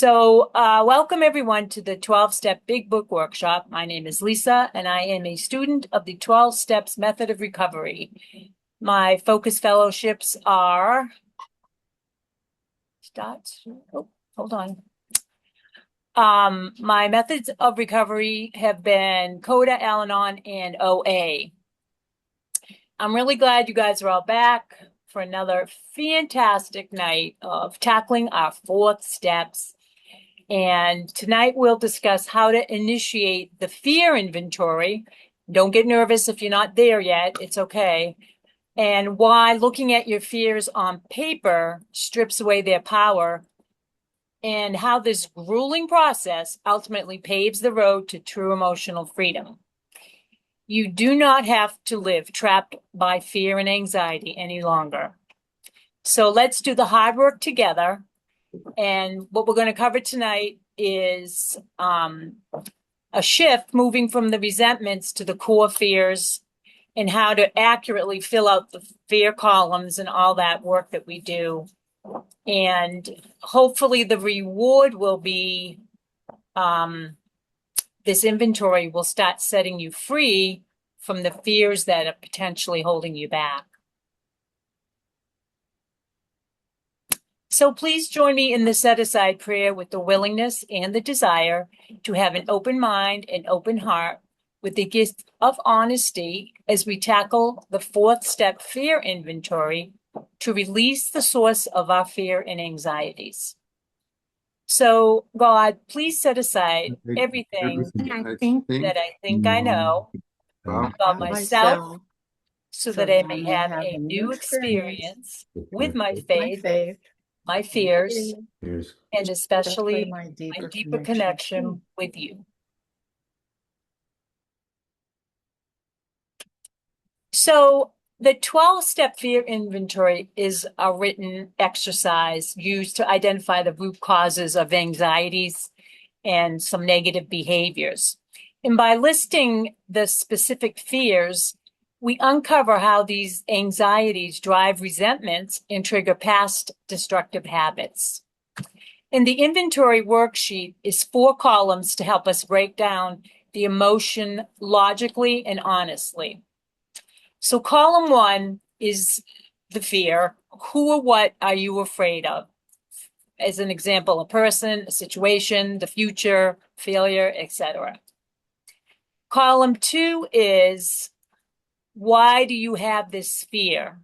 Welcome everyone to the 12-Step Big Book Workshop. My name is Lisa, and I am a student of the 12 Steps Method of Recovery. My focus fellowships are, hold on. My methods of recovery have been CODA, Al-Anon, and OA. I'm really glad you guys are all back for another fantastic night of tackling our 4 steps. And tonight we'll discuss how to initiate the fear inventory. Don't get nervous if you're not there yet, it's okay. And why looking at your fears on paper strips away their power, and how this grueling process ultimately paves the road to true emotional freedom. You do not have to live trapped by fear and anxiety any longer. So let's do the hard work together. And what we're going to cover tonight is a shift moving from the resentments to the core fears, and how to accurately fill out the fear columns and all that work that we do. And hopefully the reward will be this inventory will start setting you free from the fears that are potentially holding you back. So please join me in the set-aside prayer with the willingness and the desire to have an open mind and open heart with the gift of honesty as we tackle the 4th step fear inventory to release the source of our fear and anxieties. So God, please set aside everything that I think I know about myself so that I may have a new experience with my faith, my fears, and especially my deeper connection with you. So the 12-step fear inventory is a written exercise used to identify the root causes of anxieties and some negative behaviors. And by listing the specific fears, we uncover how these anxieties drive resentments and trigger past destructive habits. And the inventory worksheet is 4 columns to help us break down the emotion logically and honestly. So column 1 is the fear. Who or what are you afraid of? As an example, a person, a situation, the future, failure, etc. Column 2 is, why do you have this fear?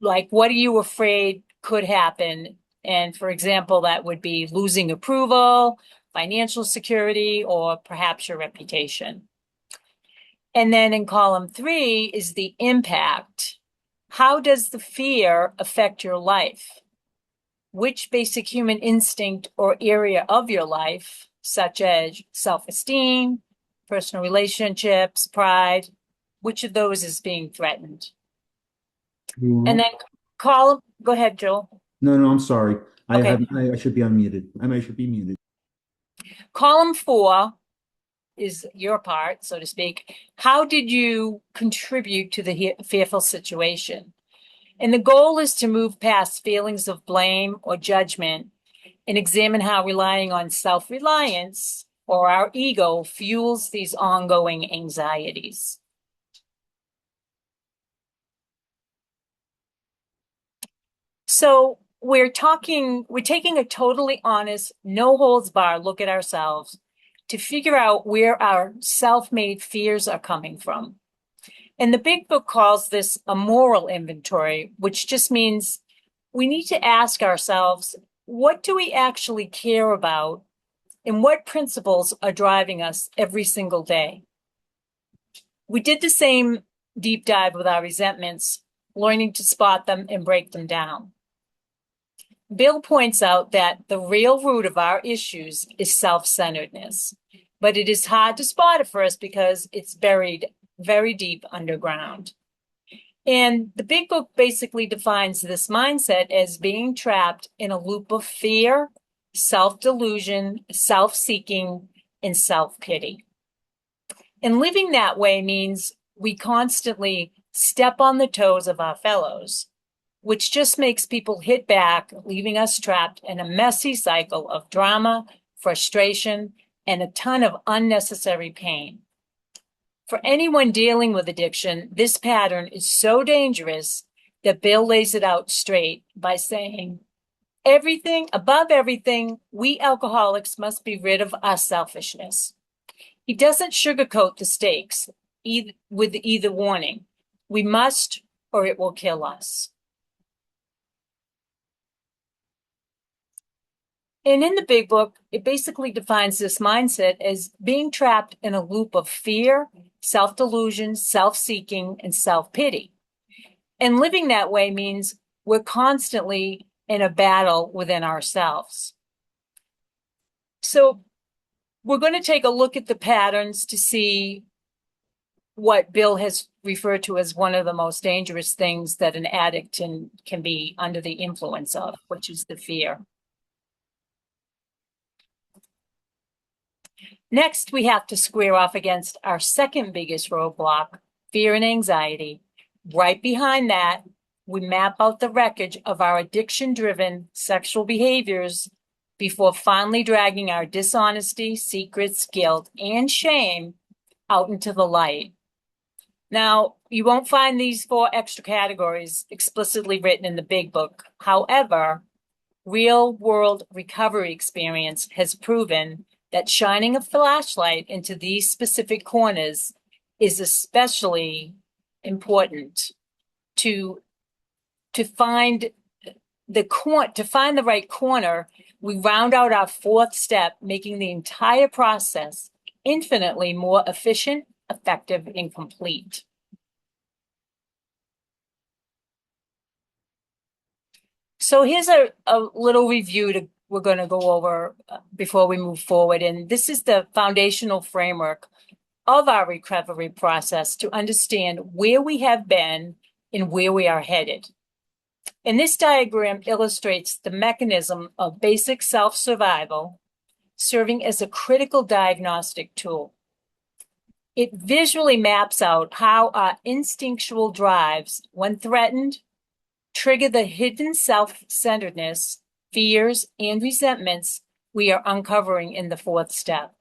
Like, what are you afraid could happen? And for example, that would be losing approval, financial security, or perhaps your reputation. And then in column 3 is the impact. How does the fear affect your life? Which basic human instinct or area of your life, such as self-esteem, personal relationships, pride, which of those is being threatened? And then go ahead, Joel. No, I'm sorry. Okay. I should be unmuted. I should be muted. Column 4 is your part, so to speak. How did you contribute to the fearful situation? And the goal is to move past feelings of blame or judgment and examine how relying on self-reliance or our ego fuels these ongoing anxieties. So we're taking a totally honest, no holds barred look at ourselves to figure out where our self-made fears are coming from. And the big book calls this a moral inventory, which just means we need to ask ourselves, what do we actually care about, and what principles are driving us every single day? We did the same deep dive with our resentments, learning to spot them and break them down. Bill points out that the real root of our issues is self-centeredness, but it is hard to spot at first because it's buried very deep underground. And the big book basically defines this mindset as being trapped in a loop of fear, self-delusion, self-seeking, and self-pity. And living that way means we constantly step on the toes of our fellows. which just makes people hit back, leaving us trapped in a messy cycle of drama, frustration, and a ton of unnecessary pain. For anyone dealing with addiction, this pattern is so dangerous that Bill lays it out straight by saying, everything, above everything, we alcoholics must be rid of our selfishness. He doesn't sugarcoat the stakes with either warning. We must, or it will kill us. And in the big book, it basically defines this mindset as being trapped in a loop of fear, self-delusion, self-seeking, and self-pity. And living that way means we're constantly in a battle within ourselves. So we're going to take a look at the patterns to see what Bill has referred to as one of the most dangerous things that an addict can be under the influence of, which is the fear. Next, we have to square off against our second biggest roadblock, fear and anxiety. Right behind that, we map out the wreckage of our addiction-driven sexual behaviors before finally dragging our dishonesty, secrets, guilt, and shame out into the light. Now, you won't find these 4 extra categories explicitly written in the big book. However, real-world recovery experience has proven that shining a flashlight into these specific corners is especially important to find the right corner. We round out our 4th step, making the entire process infinitely more efficient, effective, and complete. So here's a little review we're going to go over before we move forward. And this is the foundational framework of our recovery process to understand where we have been and where we are headed. And this diagram illustrates the mechanism of basic self-survival, serving as a critical diagnostic tool. It visually maps out how our instinctual drives, when threatened, trigger the hidden self-centeredness, fears, and resentments we are uncovering in the 4th step.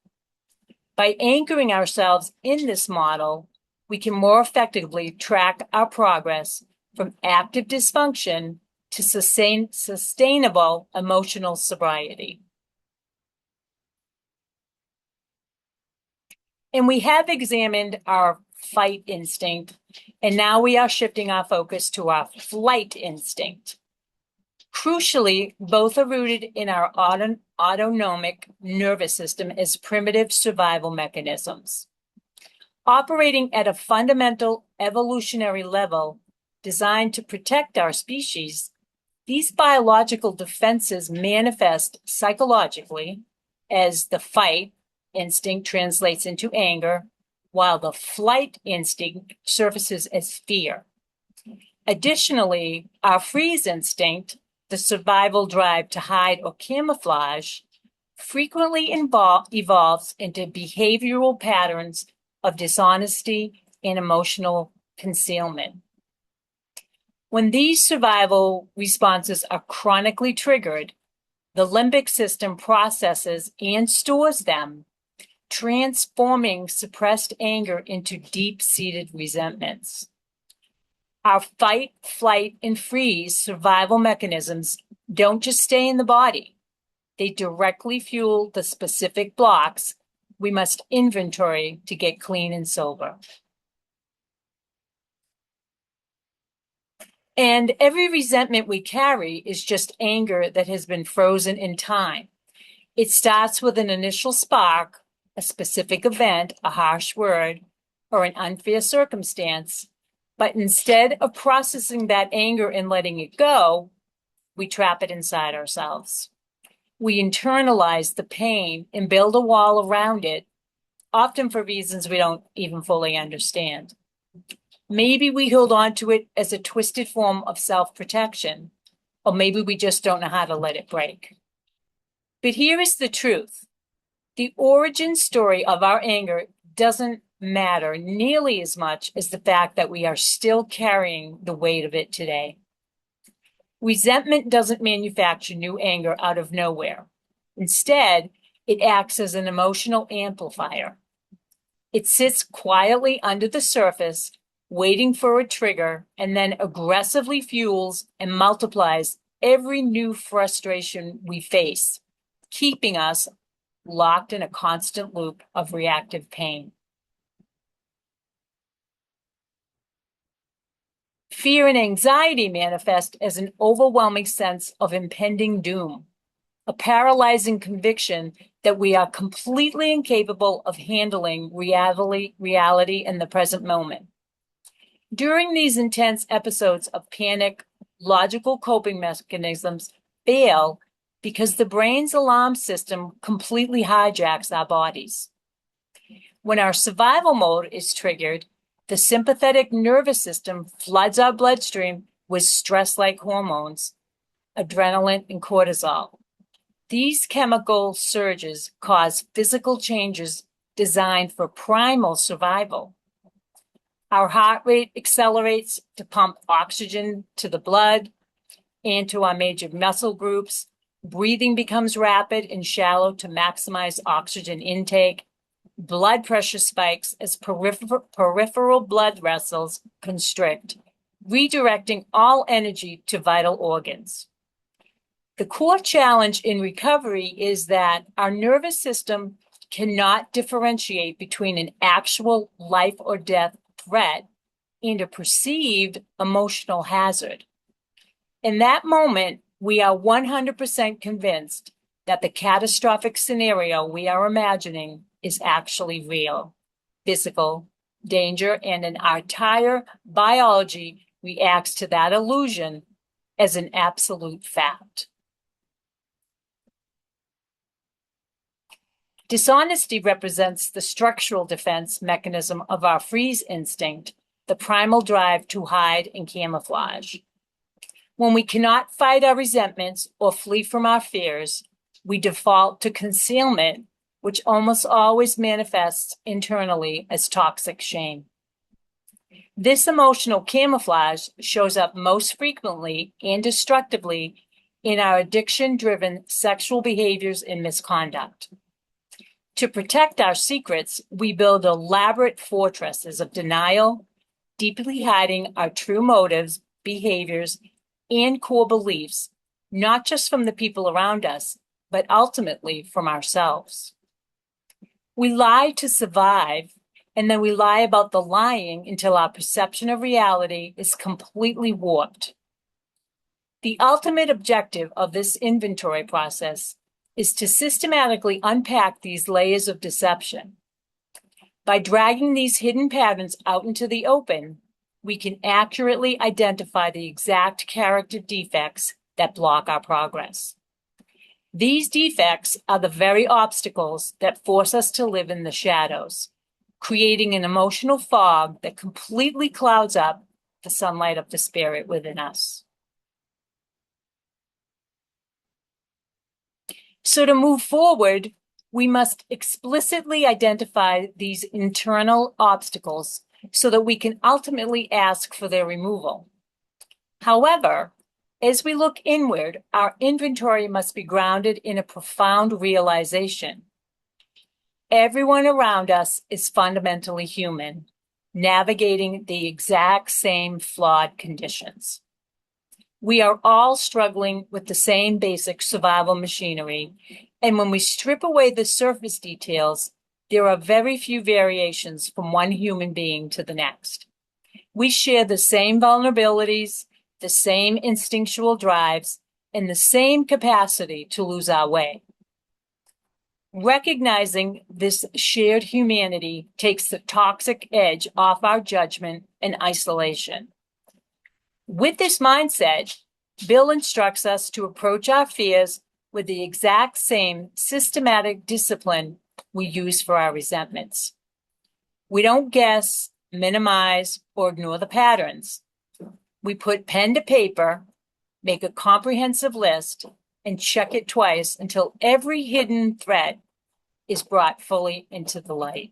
By anchoring ourselves in this model, we can more effectively track our progress from active dysfunction to sustainable emotional sobriety. And we have examined our fight instinct, and now we are shifting our focus to our flight instinct. Crucially, both are rooted in our autonomic nervous system as primitive survival mechanisms. Operating at a fundamental evolutionary level designed to protect our species, these biological defenses manifest psychologically as the fight instinct translates into anger, while the flight instinct surfaces as fear. Additionally, our freeze instinct, the survival drive to hide or camouflage, frequently evolves into behavioral patterns of dishonesty and emotional concealment. When these survival responses are chronically triggered, the limbic system processes and stores them, transforming suppressed anger into deep-seated resentments. Our fight, flight, and freeze survival mechanisms don't just stay in the body. They directly fuel the specific blocks we must inventory to get clean and sober. And every resentment we carry is just anger that has been frozen in time. It starts with an initial spark, a specific event, a harsh word, or an unfair circumstance. But instead of processing that anger and letting it go, we trap it inside ourselves. We internalize the pain and build a wall around it, often for reasons we don't even fully understand. Maybe we hold on to it as a twisted form of self-protection, or maybe we just don't know how to let it break. But here is the truth. The origin story of our anger doesn't matter nearly as much as the fact that we are still carrying the weight of it today. Resentment doesn't manufacture new anger out of nowhere. Instead, it acts as an emotional amplifier. It sits quietly under the surface, waiting for a trigger, and then aggressively fuels and multiplies every new frustration we face, keeping us locked in a constant loop of reactive pain. Fear and anxiety manifest as an overwhelming sense of impending doom, a paralyzing conviction that we are completely incapable of handling reality in the present moment. During these intense episodes of panic, logical coping mechanisms fail because the brain's alarm system completely hijacks our bodies. When our survival mode is triggered, the sympathetic nervous system floods our bloodstream with stress-like hormones, adrenaline and cortisol. These chemical surges cause physical changes designed for primal survival. Our heart rate accelerates to pump oxygen to the blood and to our major muscle groups. Breathing becomes rapid and shallow to maximize oxygen intake. Blood pressure spikes as peripheral blood vessels constrict, redirecting all energy to vital organs. The core challenge in recovery is that our nervous system cannot differentiate between an actual life or death threat and a perceived emotional hazard. In that moment, we are 100% convinced that the catastrophic scenario we are imagining is actually real. Physical danger, and in our entire biology reacts to that illusion as an absolute fact. Dishonesty represents the structural defense mechanism of our freeze instinct, the primal drive to hide and camouflage. When we cannot fight our resentments or flee from our fears, we default to concealment, which almost always manifests internally as toxic shame. This emotional camouflage shows up most frequently and destructively in our addiction-driven sexual behaviors and misconduct. To protect our secrets, we build elaborate fortresses of denial, deeply hiding our true motives, behaviors, and core beliefs, not just from the people around us, but ultimately from ourselves. We lie to survive, and then we lie about the lying until our perception of reality is completely warped. The ultimate objective of this inventory process is to systematically unpack these layers of deception. By dragging these hidden patterns out into the open, we can accurately identify the exact character defects that block our progress. These defects are the very obstacles that force us to live in the shadows, creating an emotional fog that completely clouds up the sunlight of the spirit within us. So to move forward, we must explicitly identify these internal obstacles so that we can ultimately ask for their removal. However, as we look inward, our inventory must be grounded in a profound realization. Everyone around us is fundamentally human, navigating the exact same flawed conditions. We are all struggling with the same basic survival machinery, and when we strip away the surface details, there are very few variations from one human being to the next. We share the same vulnerabilities, the same instinctual drives, and the same capacity to lose our way. Recognizing this shared humanity takes the toxic edge off our judgment and isolation. With this mindset, Bill instructs us to approach our fears with the exact same systematic discipline we use for our resentments. We don't guess, minimize, or ignore the patterns. We put pen to paper, make a comprehensive list, and check it twice until every hidden thread is brought fully into the light.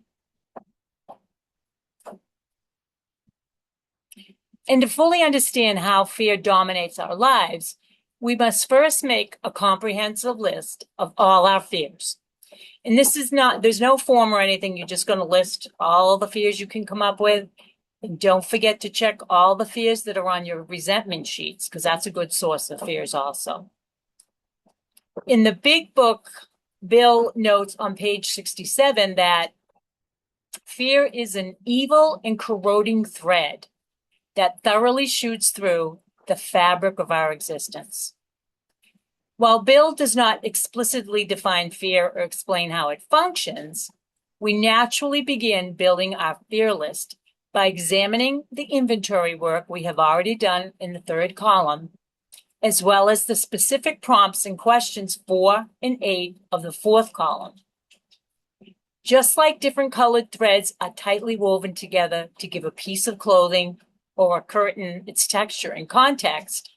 And to fully understand how fear dominates our lives, we must first make a comprehensive list of all our fears. And this is not, there's no form or anything. You're just going to list all the fears you can come up with. And don't forget to check all the fears that are on your resentment sheets, because that's a good source of fears also. In the big book, Bill notes on page 67 that fear is an evil and corroding thread that thoroughly shoots through the fabric of our existence. While Bill does not explicitly define fear or explain how it functions, we naturally begin building our fear list by examining the inventory work we have already done in the third column, as well as the specific prompts and questions 4 and 8 of the fourth column. Just like different colored threads are tightly woven together to give a piece of clothing or a curtain its texture and context,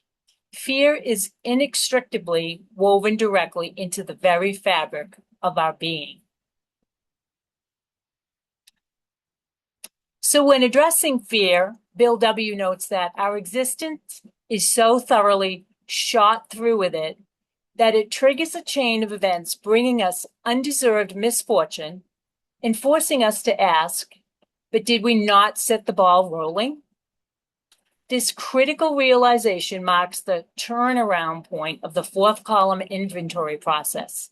fear is inextricably woven directly into the very fabric of our being. So when addressing fear, Bill W. notes that our existence is so thoroughly shot through with it that it triggers a chain of events bringing us undeserved misfortune and forcing us to ask, but did we not set the ball rolling? This critical realization marks the turnaround point of the fourth column inventory process,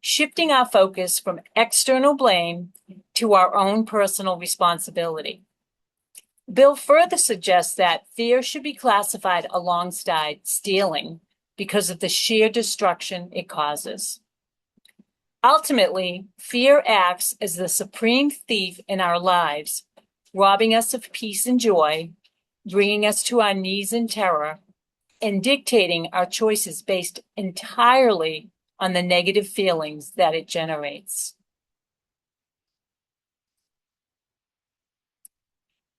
shifting our focus from external blame to our own personal responsibility. Bill further suggests that fear should be classified alongside stealing because of the sheer destruction it causes. Ultimately, fear acts as the supreme thief in our lives, robbing us of peace and joy, bringing us to our knees in terror, and dictating our choices based entirely on the negative feelings that it generates.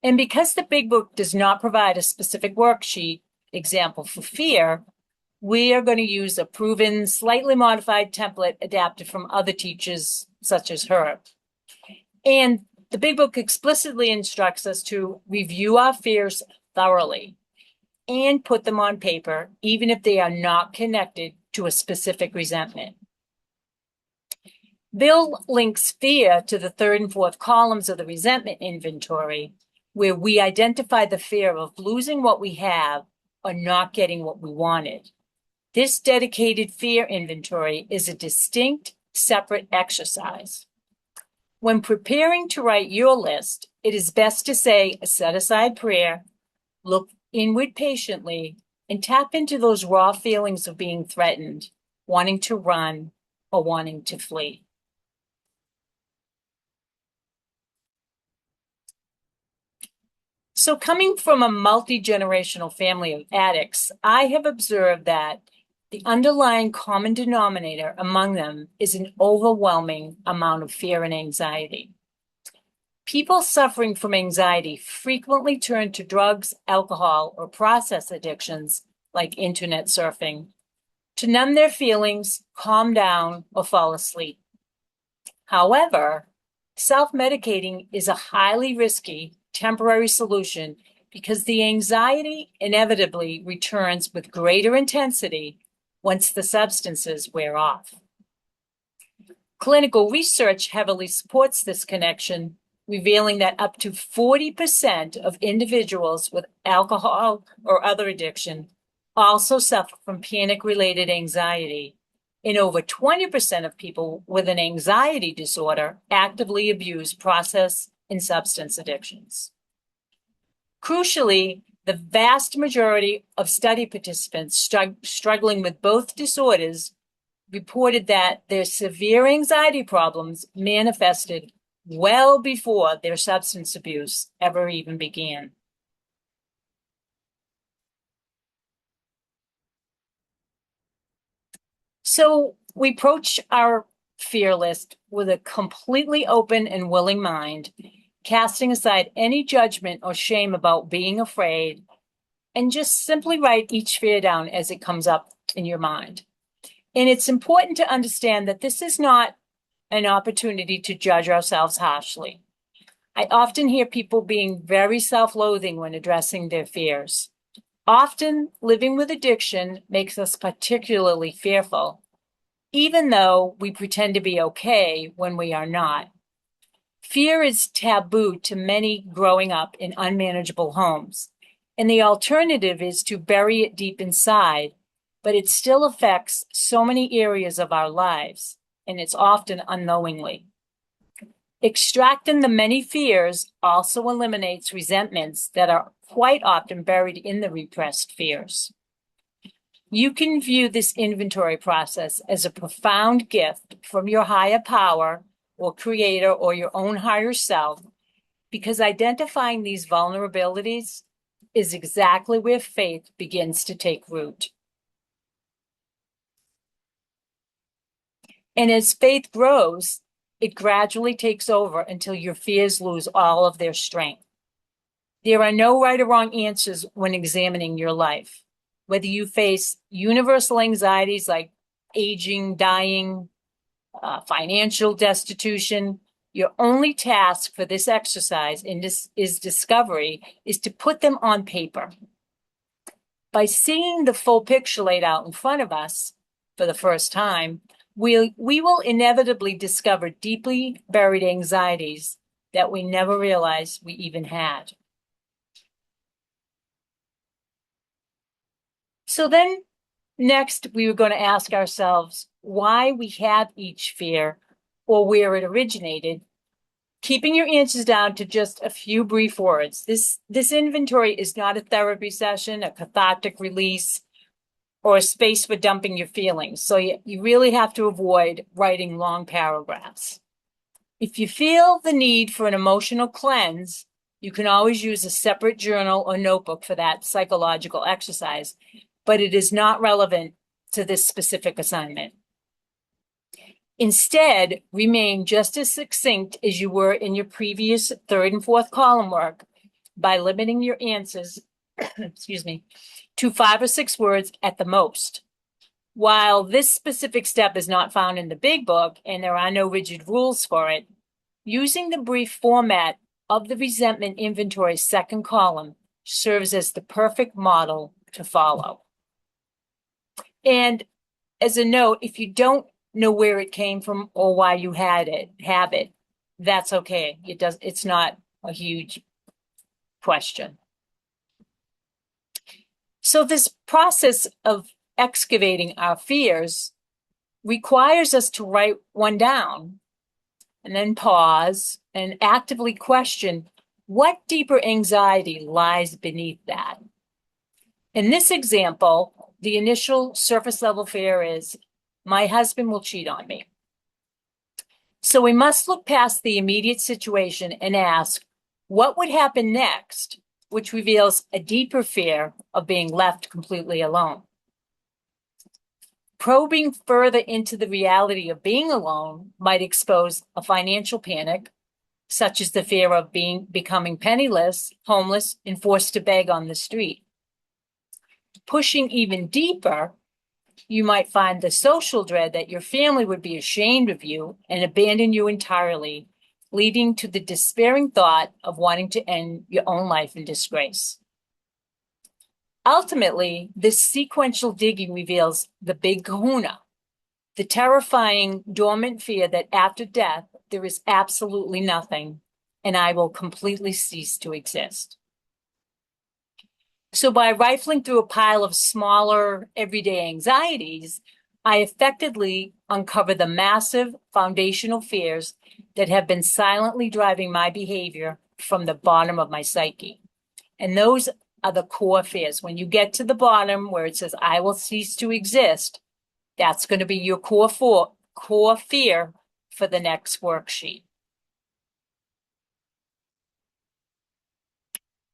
And because the Big Book does not provide a specific worksheet example for fear, we are going to use a proven, slightly modified template adapted from other teachers such as her. And the Big Book explicitly instructs us to review our fears thoroughly and put them on paper, even if they are not connected to a specific resentment. Bill links fear to the third and fourth columns of the resentment inventory, where we identify the fear of losing what we have or not getting what we wanted. This dedicated fear inventory is a distinct, separate exercise. When preparing to write your list, it is best to say a set-aside prayer, look inward patiently, and tap into those raw feelings of being threatened, wanting to run, or wanting to flee. So coming from a multi-generational family of addicts, I have observed that the underlying common denominator among them is an overwhelming amount of fear and anxiety. People suffering from anxiety frequently turn to drugs, alcohol, or process addictions like internet surfing to numb their feelings, calm down, or fall asleep. However, self-medicating is a highly risky temporary solution because the anxiety inevitably returns with greater intensity once the substances wear off. Clinical research heavily supports this connection, revealing that up to 40% of individuals with alcohol or other addiction also suffer from panic-related anxiety, and over 20% of people with an anxiety disorder actively abuse process and substance addictions. Crucially, the vast majority of study participants struggling with both disorders reported that their severe anxiety problems manifested well before their substance abuse ever even began. So we approach our fear list with a completely open and willing mind, casting aside any judgment or shame about being afraid, and just simply write each fear down as it comes up in your mind. And it's important to understand that this is not an opportunity to judge ourselves harshly. I often hear people being very self-loathing when addressing their fears. Often, living with addiction makes us particularly fearful, even though we pretend to be okay when we are not. Fear is taboo to many growing up in unmanageable homes, and the alternative is to bury it deep inside, but it still affects so many areas of our lives, and it's often unknowingly. Extracting the many fears also eliminates resentments that are quite often buried in the repressed fears. You can view this inventory process as a profound gift from your higher power or creator or your own higher self, because identifying these vulnerabilities is exactly where faith begins to take root. And as faith grows, it gradually takes over until your fears lose all of their strength. There are no right or wrong answers when examining your life. Whether you face universal anxieties like aging, dying, financial destitution, your only task for this exercise in this is discovery is to put them on paper. By seeing the full picture laid out in front of us for the first time, we will inevitably discover deeply buried anxieties that we never realized we even had. So then next, we were going to ask ourselves why we have each fear or where it originated, keeping your answers down to just a few brief words. This inventory is not a therapy session, a cathartic release, or a space for dumping your feelings. So you really have to avoid writing long paragraphs. If you feel the need for an emotional cleanse, you can always use a separate journal or notebook for that psychological exercise, but it is not relevant to this specific assignment. Instead, remain just as succinct as you were in your previous third and fourth column work by limiting your answers, excuse me, to 5 or 6 words at the most. While this specific step is not found in the big book and there are no rigid rules for it, using the brief format of the resentment inventory second column serves as the perfect model to follow. And as a note, if you don't know where it came from or why you have it, that's okay. It's not a huge question. So this process of excavating our fears requires us to write one down and then pause and actively question what deeper anxiety lies beneath that. In this example, the initial surface level fear is, my husband will cheat on me. So we must look past the immediate situation and ask, what would happen next, which reveals a deeper fear of being left completely alone. Probing further into the reality of being alone might expose a financial panic, such as the fear of becoming penniless, homeless, and forced to beg on the street. Pushing even deeper, you might find the social dread that your family would be ashamed of you and abandon you entirely, leading to the despairing thought of wanting to end your own life in disgrace. Ultimately, this sequential digging reveals the big kahuna, the terrifying dormant fear that after death, there is absolutely nothing, and I will completely cease to exist. So by rifling through a pile of smaller everyday anxieties, I effectively uncover the massive foundational fears that have been silently driving my behavior from the bottom of my psyche. And those are the core fears. When you get to the bottom where it says, I will cease to exist, that's going to be your core fear for the next worksheet.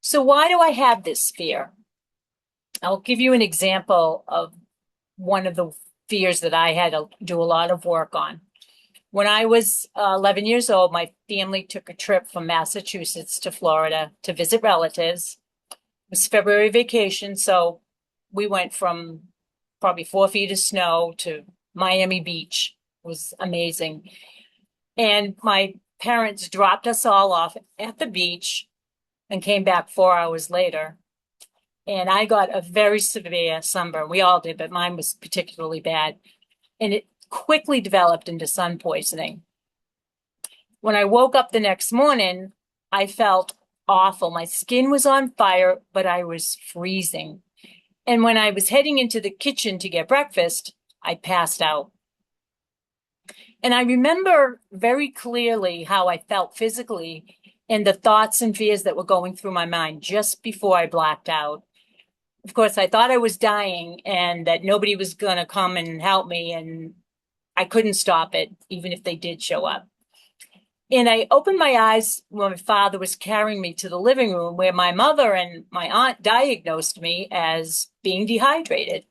So why do I have this fear? I'll give you an example of one of the fears that I had to do a lot of work on. When I was 11 years old, my family took a trip from Massachusetts to Florida to visit relatives. It was February vacation, so we went from probably 4 feet of snow to Miami Beach. It was amazing. And my parents dropped us all off at the beach and came back 4 hours later. And I got a very severe sunburn. We all did, but mine was particularly bad. And it quickly developed into sun poisoning. When I woke up the next morning, I felt awful. My skin was on fire, but I was freezing. And when I was heading into the kitchen to get breakfast, I passed out. And I remember very clearly how I felt physically and the thoughts and fears that were going through my mind just before I blacked out. Of course, I thought I was dying and that nobody was going to come and help me, and I couldn't stop it, even if they did show up. And I opened my eyes when my father was carrying me to the living room where my mother and my aunt diagnosed me as being dehydrated.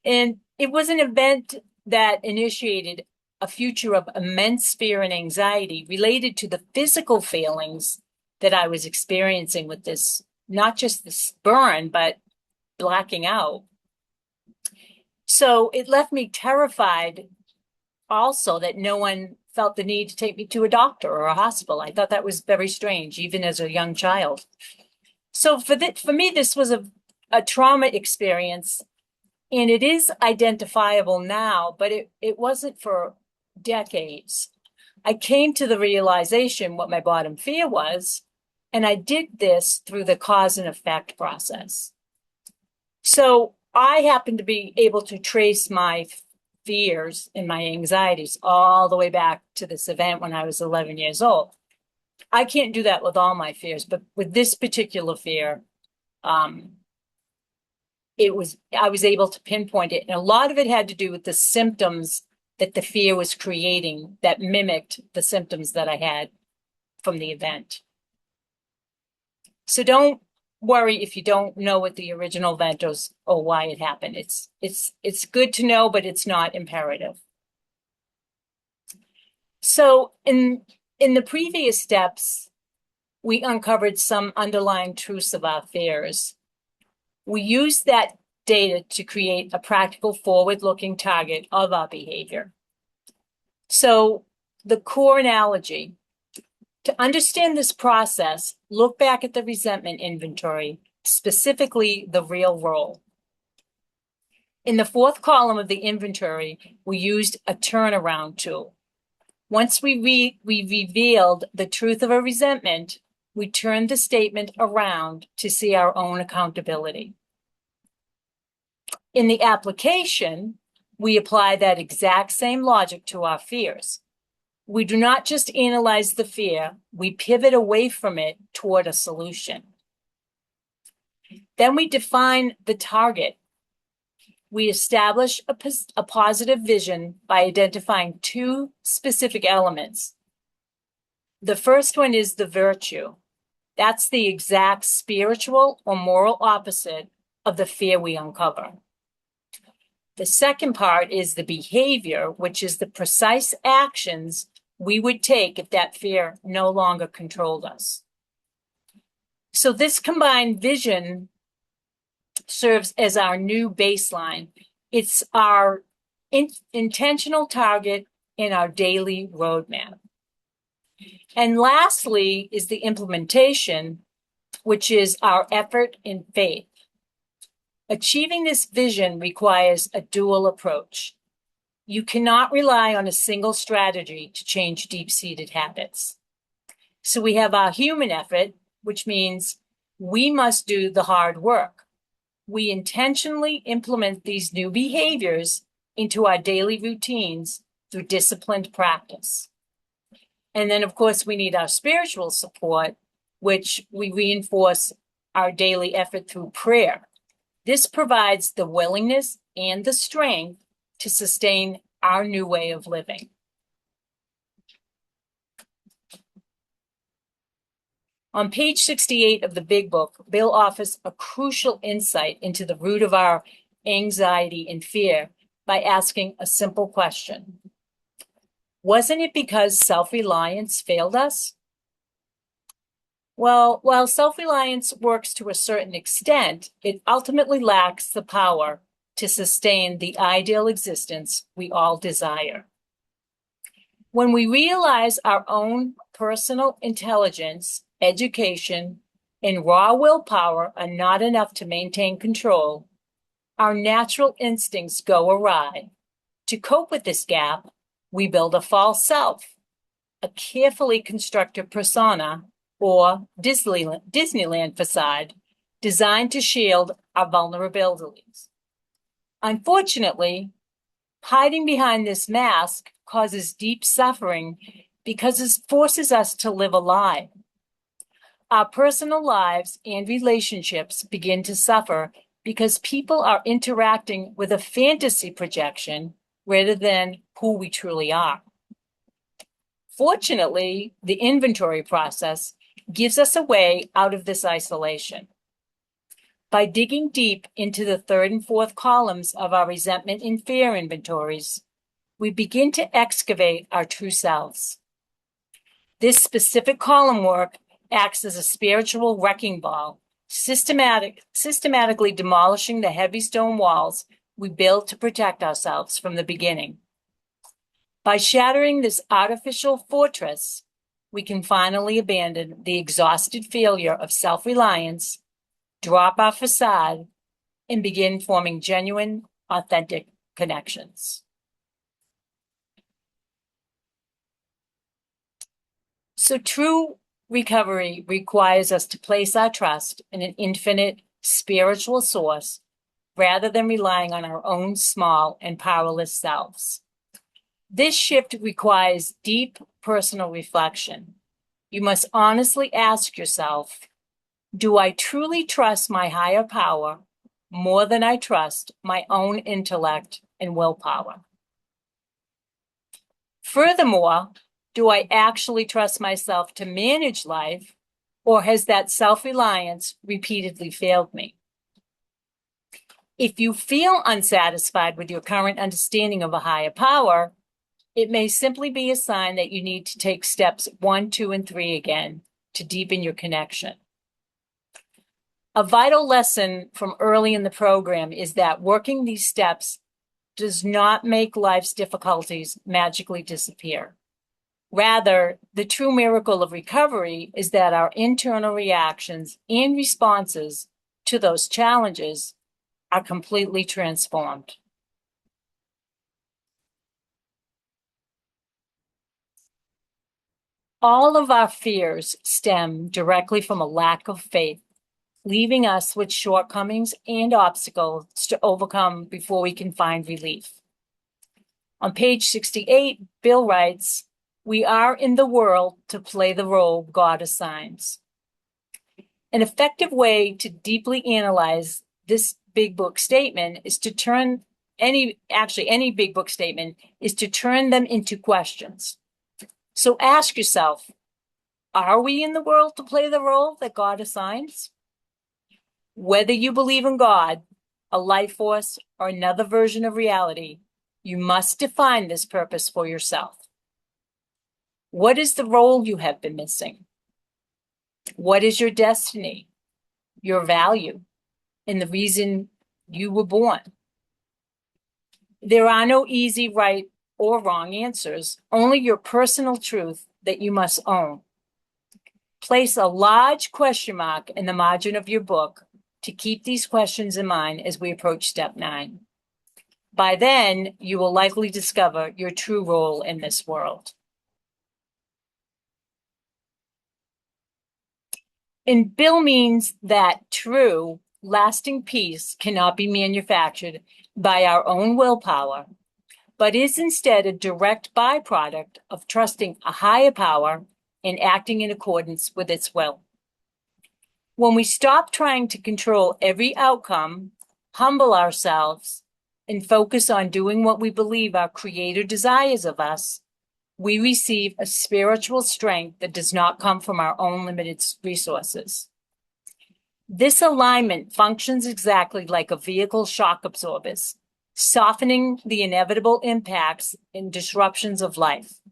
And it was an event that initiated a future of immense fear and anxiety related to the physical feelings that I was experiencing with this, not just this burn, but blacking out. So it left me terrified also that no one felt the need to take me to a doctor or a hospital. I thought that was very strange, even as a young child. So for me, this was a trauma experience, and it is identifiable now, but it wasn't for decades. I came to the realization what my bottom fear was, and I did this through the cause and effect process. So I happen to be able to trace my fears and my anxieties all the way back to this event when I was 11 years old. I can't do that with all my fears, but with this particular fear, I was able to pinpoint it. And a lot of it had to do with the symptoms that the fear was creating that mimicked the symptoms that I had from the event. So don't worry if you don't know what the original event was or why it happened. It's good to know, but it's not imperative. So in the previous steps, we uncovered some underlying truths of our fears. We used that data to create a practical forward-looking target of our behavior. So the core analogy, to understand this process, look back at the resentment inventory, specifically the real role. In the fourth column of the inventory, we used a turnaround tool. Once we revealed the truth of a resentment, we turned the statement around to see our own accountability. In the application, we apply that exact same logic to our fears. We do not just analyze the fear, we pivot away from it toward a solution. Then we define the target. We establish a positive vision by identifying two specific elements. The first one is the virtue. That's the exact spiritual or moral opposite of the fear we uncover. The second part is the behavior, which is the precise actions we would take if that fear no longer controlled us. So this combined vision serves as our new baseline. It's our intentional target in our daily roadmap. And lastly is the implementation, which is our effort in faith. Achieving this vision requires a dual approach. You cannot rely on a single strategy to change deep-seated habits. So we have our human effort, which means we must do the hard work. We intentionally implement these new behaviors into our daily routines through disciplined practice. And then, of course, we need our spiritual support, which we reinforce our daily effort through prayer. This provides the willingness and the strength to sustain our new way of living. On page 68 of the big book, Bill offers a crucial insight into the root of our anxiety and fear by asking a simple question. Wasn't it because self-reliance failed us? Well, while self-reliance works to a certain extent, it ultimately lacks the power to sustain the ideal existence we all desire. When we realize our own personal intelligence, education, and raw willpower are not enough to maintain control, our natural instincts go awry. To cope with this gap, we build a false self, a carefully constructed persona, or Disneyland facade designed to shield our vulnerabilities. Unfortunately, hiding behind this mask causes deep suffering because it forces us to live a lie. Our personal lives and relationships begin to suffer because people are interacting with a fantasy projection rather than who we truly are. Fortunately, the inventory process gives us a way out of this isolation. By digging deep into the third and fourth columns of our resentment and fear inventories, we begin to excavate our true selves. This specific column work acts as a spiritual wrecking ball, systematically demolishing the heavy stone walls we built to protect ourselves from the beginning. By shattering this artificial fortress, we can finally abandon the exhausted failure of self-reliance, drop our facade, and begin forming genuine, authentic connections. So true recovery requires us to place our trust in an infinite spiritual source rather than relying on our own small and powerless selves. This shift requires deep personal reflection. You must honestly ask yourself, do I truly trust my higher power more than I trust my own intellect and willpower? Furthermore, do I actually trust myself to manage life, or has that self-reliance repeatedly failed me? If you feel unsatisfied with your current understanding of a higher power, it may simply be a sign that you need to take steps 1, 2, and 3 again to deepen your connection. A vital lesson from early in the program is that working these steps does not make life's difficulties magically disappear. Rather, the true miracle of recovery is that our internal reactions and responses to those challenges are completely transformed. All of our fears stem directly from a lack of faith, leaving us with shortcomings and obstacles to overcome before we can find relief. On page 68, Bill writes, "We are in the world to play the role God assigns." An effective way to deeply analyze this big book statement is to turn any big book statement is to turn them into questions. So ask yourself, are we in the world to play the role that God assigns? Whether you believe in God, a life force, or another version of reality, you must define this purpose for yourself. What is the role you have been missing? What is your destiny, your value, and the reason you were born? There are no easy right or wrong answers, only your personal truth that you must own. Place a large question mark in the margin of your book to keep these questions in mind as we approach step 9. By then, you will likely discover your true role in this world. And Bill means that true, lasting peace cannot be manufactured by our own willpower, but is instead a direct byproduct of trusting a higher power and acting in accordance with its will. When we stop trying to control every outcome, humble ourselves, and focus on doing what we believe our Creator desires of us, we receive a spiritual strength that does not come from our own limited resources. This alignment functions exactly like a vehicle shock absorbers, softening the inevitable impacts and disruptions of life.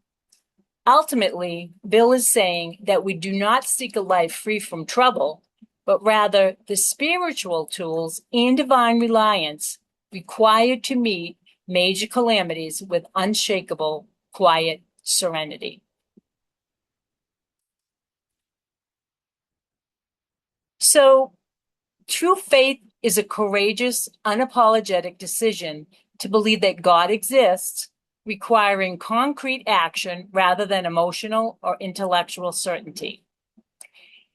Ultimately, Bill is saying that we do not seek a life free from trouble, but rather the spiritual tools and divine reliance required to meet major calamities with unshakable, quiet serenity. So true faith is a courageous, unapologetic decision to believe that God exists, requiring concrete action rather than emotional or intellectual certainty.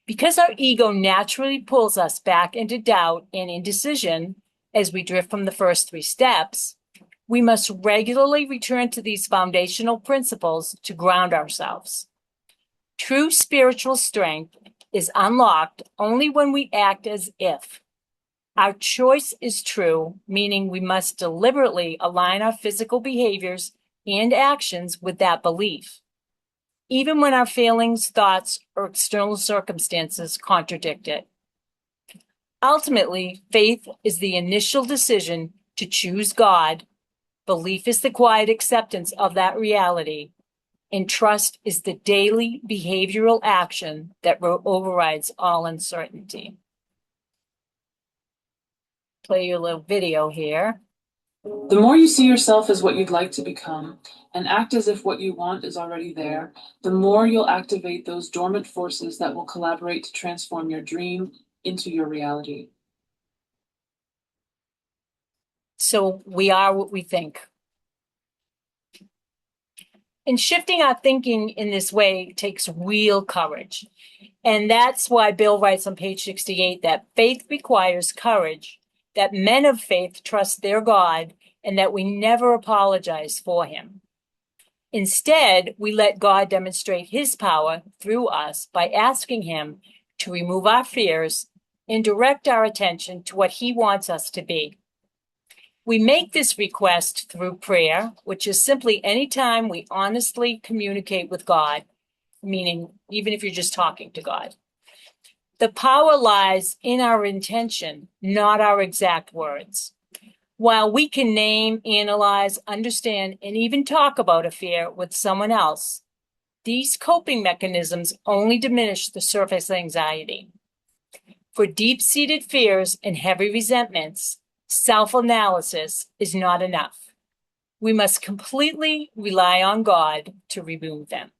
Because our ego naturally pulls us back into doubt and indecision as we drift from the first three steps, we must regularly return to these foundational principles to ground ourselves. True spiritual strength is unlocked only when we act as if. Our choice is true, meaning we must deliberately align our physical behaviors and actions with that belief, even when our feelings, thoughts, or external circumstances contradict it. Ultimately, faith is the initial decision to choose God, belief is the quiet acceptance of that reality, and trust is the daily behavioral action that overrides all uncertainty. Play your little video here. The more you see yourself as what you'd like to become and act as if what you want is already there, the more you'll activate those dormant forces that will collaborate to transform your dream into your reality. So we are what we think. And shifting our thinking in this way takes real courage. And that's why Bill writes on page 68 that faith requires courage, that men of faith trust their God, and that we never apologize for him. Instead, we let God demonstrate his power through us by asking him to remove our fears and direct our attention to what he wants us to be. We make this request through prayer, which is simply any time we honestly communicate with God, meaning even if you're just talking to God. The power lies in our intention, not our exact words. While we can name, analyze, understand, and even talk about a fear with someone else, these coping mechanisms only diminish the surface anxiety. For deep-seated fears and heavy resentments, self-analysis is not enough. We must completely rely on God to remove them.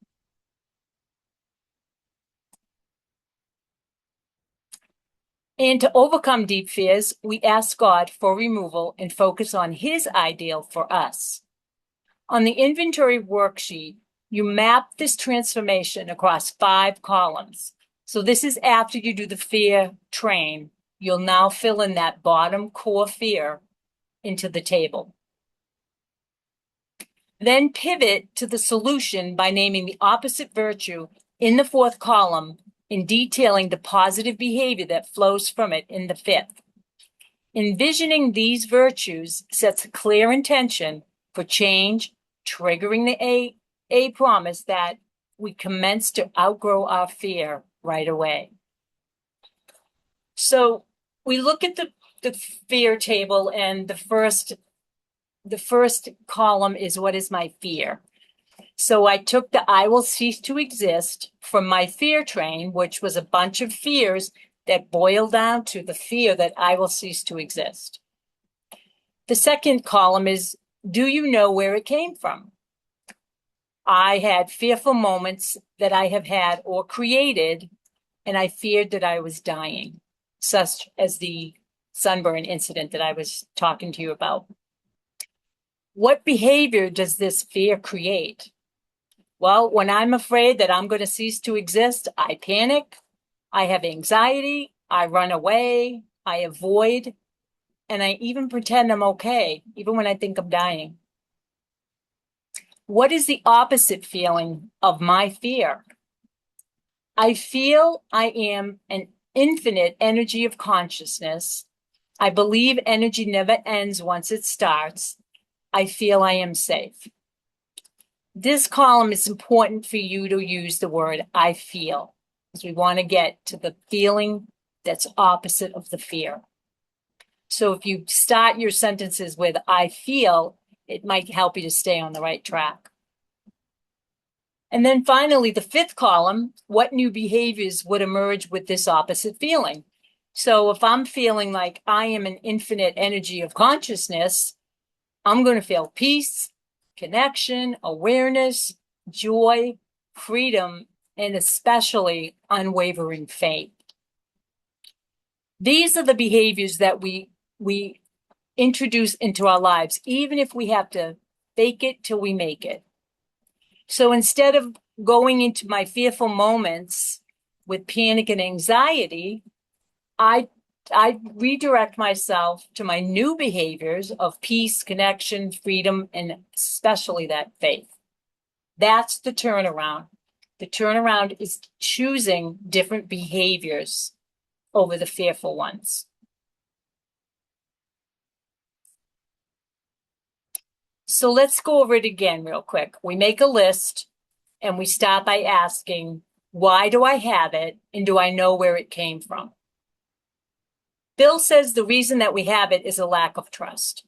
And to overcome deep fears, we ask God for removal and focus on his ideal for us. On the inventory worksheet, you map this transformation across 5 columns. So this is after you do the fear train. You'll now fill in that bottom core fear into the table. Then pivot to the solution by naming the opposite virtue in the 4th column and detailing the positive behavior that flows from it in the 5th. Envisioning these virtues sets a clear intention for change, triggering the A promise that we commence to outgrow our fear right away. So we look at the fear table, and the first column is what is my fear. So I took the I will cease to exist from my fear train, which was a bunch of fears that boiled down to the fear that I will cease to exist. The second column is, do you know where it came from? I had fearful moments that I have had or created, and I feared that I was dying, such as the sunburn incident that I was talking to you about. What behavior does this fear create? Well, when I'm afraid that I'm going to cease to exist, I panic, I have anxiety, I run away, I avoid, and I even pretend I'm okay, even when I think I'm dying. What is the opposite feeling of my fear? I feel I am an infinite energy of consciousness. I believe energy never ends once it starts. I feel I am safe. This column is important for you to use the word I feel, because we want to get to the feeling that's opposite of the fear. So if you start your sentences with I feel, it might help you to stay on the right track. And then finally, the 5th column, what new behaviors would emerge with this opposite feeling? So if I'm feeling like I am an infinite energy of consciousness, I'm going to feel peace, connection, awareness, joy, freedom, and especially unwavering faith. These are the behaviors that we introduce into our lives, even if we have to fake it till we make it. So instead of going into my fearful moments with panic and anxiety, I redirect myself to my new behaviors of peace, connection, freedom, and especially that faith. That's the turnaround. The turnaround is choosing different behaviors over the fearful ones. So let's go over it again real quick. We make a list and we start by asking, why do I have it? And do I know where it came from? Bill says the reason that we have it is a lack of trust.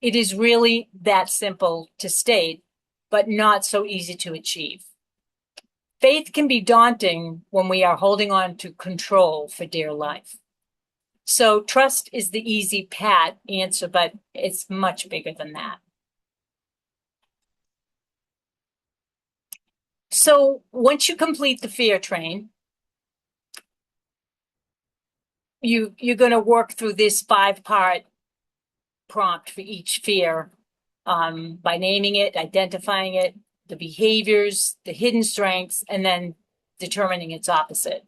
It is really that simple to state, but not so easy to achieve. Faith can be daunting when we are holding on to control for dear life. So trust is the easy pat answer, but it's much bigger than that. So once you complete the fear train, you're going to work through this 5-part prompt for each fear by naming it, identifying it, the behaviors, the hidden strengths, and then determining its opposite.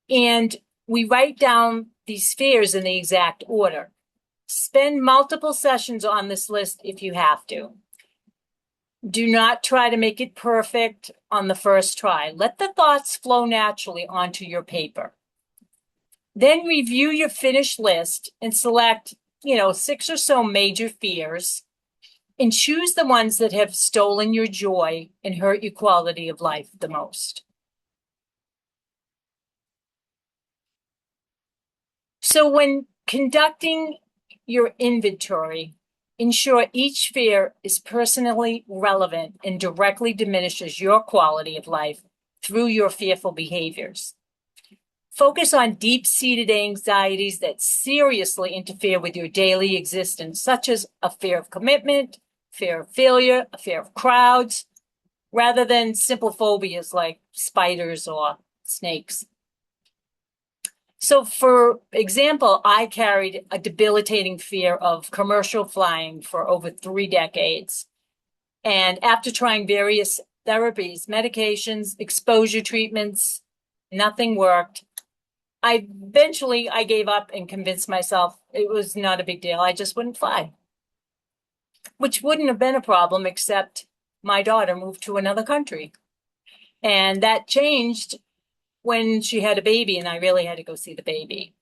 And we write down these fears in the exact order. Spend multiple sessions on this list if you have to. Do not try to make it perfect on the first try. Let the thoughts flow naturally onto your paper. Then review your finished list and select, 6 or so major fears and choose the ones that have stolen your joy and hurt your quality of life the most. So when conducting your inventory, ensure each fear is personally relevant and directly diminishes your quality of life through your fearful behaviors. Focus on deep-seated anxieties that seriously interfere with your daily existence, such as a fear of commitment, fear of failure, a fear of crowds, rather than simple phobias like spiders or snakes. So for example, I carried a debilitating fear of commercial flying for over 3 decades. And after trying various therapies, medications, exposure treatments, nothing worked. I gave up and convinced myself it was not a big deal. I just wouldn't fly, which wouldn't have been a problem except my daughter moved to another country. And that changed when she had a baby and I really had to go see the baby.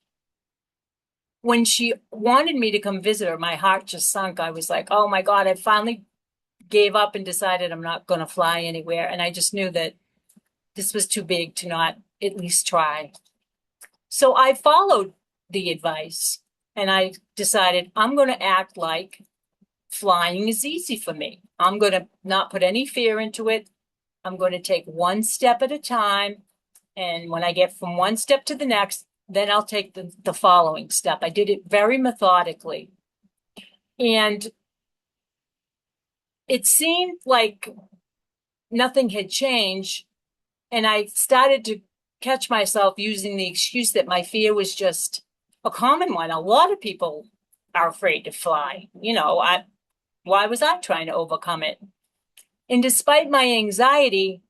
When she wanted me to come visit her, my heart just sunk. I was like, oh my God, I finally gave up and decided I'm not going to fly anywhere. And I just knew that this was too big to not at least try. So I followed the advice and I decided I'm going to act like flying is easy for me. I'm going to not put any fear into it. I'm going to take one step at a time. And when I get from one step to the next, then I'll take the following step. I did it very methodically. And it seemed like nothing had changed. And I started to catch myself using the excuse that my fear was just a common one. A lot of people are afraid to fly. Why was I trying to overcome it? And despite my anxiety,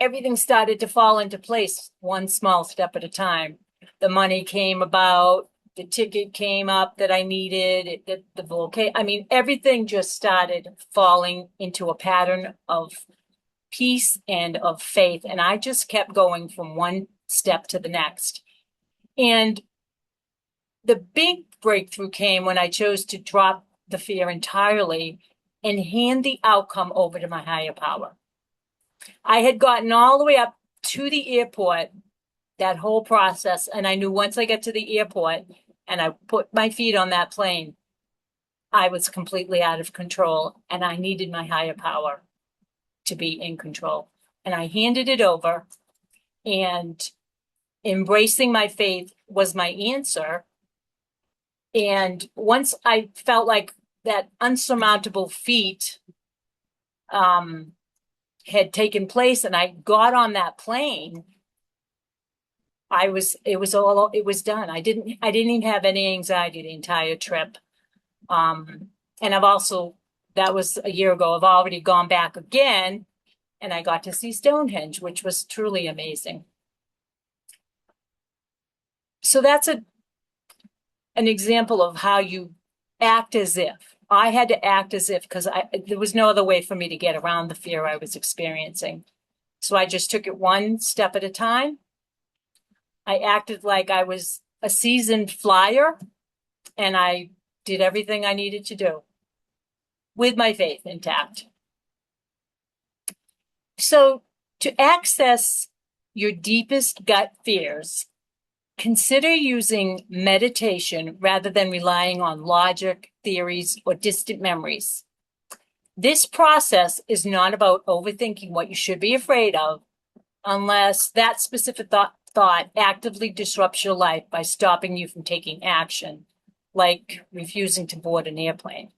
everything started to fall into place one small step at a time. The money came about, the ticket came up that I needed, the bouquet. Everything just started falling into a pattern of peace and of faith. And I just kept going from one step to the next. And the big breakthrough came when I chose to drop the fear entirely and hand the outcome over to my higher power. I had gotten all the way up to the airport, that whole process, and I knew once I get to the airport and I put my feet on that plane, I was completely out of control and I needed my higher power to be in control. And I handed it over, and embracing my faith was my answer. And once I felt like that unsurmountable feat had taken place and I got on that plane, it was done. I didn't even have any anxiety the entire trip. And that was a year ago. I've already gone back again and I got to see Stonehenge, which was truly amazing. So that's an example of how you act as if. I had to act as if because there was no other way for me to get around the fear I was experiencing. So I just took it one step at a time. I acted like I was a seasoned flyer and I did everything I needed to do with my faith intact. So to access your deepest gut fears, consider using meditation rather than relying on logic, theories, or distant memories. This process is not about overthinking what you should be afraid of, unless that specific thought actively disrupts your life by stopping you from taking action, like refusing to board an airplane.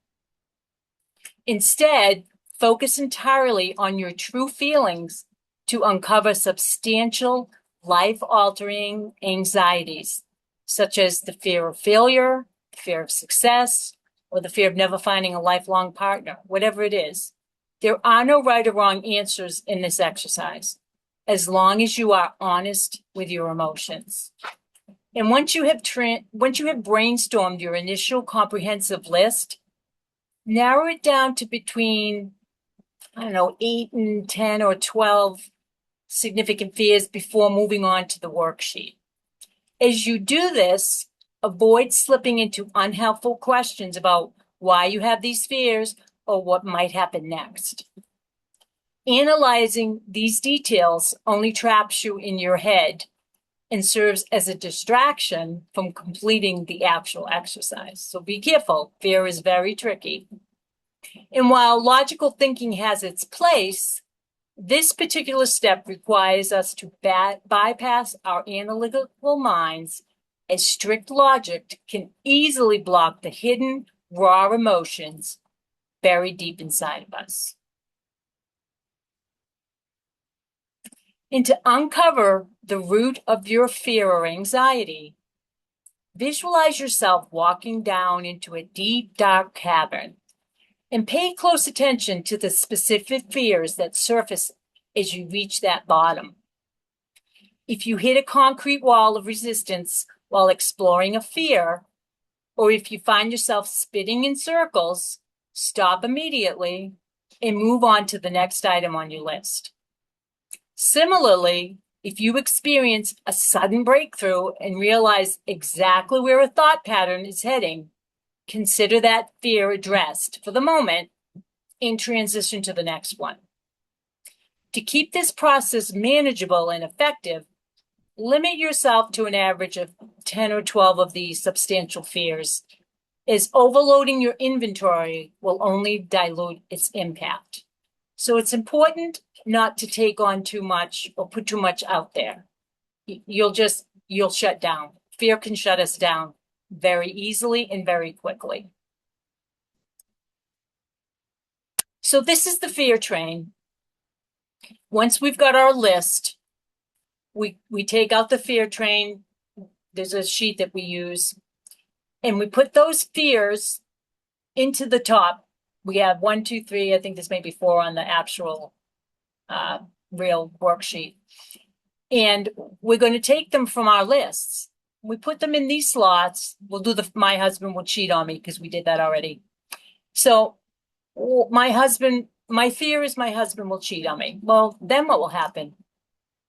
Instead, focus entirely on your true feelings to uncover substantial life-altering anxieties, such as the fear of failure, the fear of success, or the fear of never finding a lifelong partner, whatever it is. There are no right or wrong answers in this exercise, as long as you are honest with your emotions. And once you have brainstormed your initial comprehensive list, narrow it down to between, 8 and 10 or 12 significant fears before moving on to the worksheet. As you do this, avoid slipping into unhelpful questions about why you have these fears or what might happen next. Analyzing these details only traps you in your head and serves as a distraction from completing the actual exercise. So be careful. Fear is very tricky. And while logical thinking has its place, this particular step requires us to bypass our analytical minds, as strict logic can easily block the hidden, raw emotions buried deep inside of us. And to uncover the root of your fear or anxiety, visualize yourself walking down into a deep, dark cavern and pay close attention to the specific fears that surface as you reach that bottom. If you hit a concrete wall of resistance while exploring a fear, or if you find yourself spinning in circles, stop immediately and move on to the next item on your list. Similarly, if you experience a sudden breakthrough and realize exactly where a thought pattern is heading, consider that fear addressed for the moment and transition to the next one. To keep this process manageable and effective, limit yourself to an average of 10 or 12 of these substantial fears, as overloading your inventory will only dilute its impact. So it's important not to take on too much or put too much out there. You'll shut down. Fear can shut us down very easily and very quickly. So this is the fear train. Once we've got our list, we take out the fear train. There's a sheet that we use, and we put those fears into the top. We have 1, 2, 3. I think there's maybe 4 on the actual real worksheet. And we're going to take them from our lists. We put them in these slots. We'll do my husband will cheat on me because we did that already. So my fear is my husband will cheat on me. Well, then what will happen?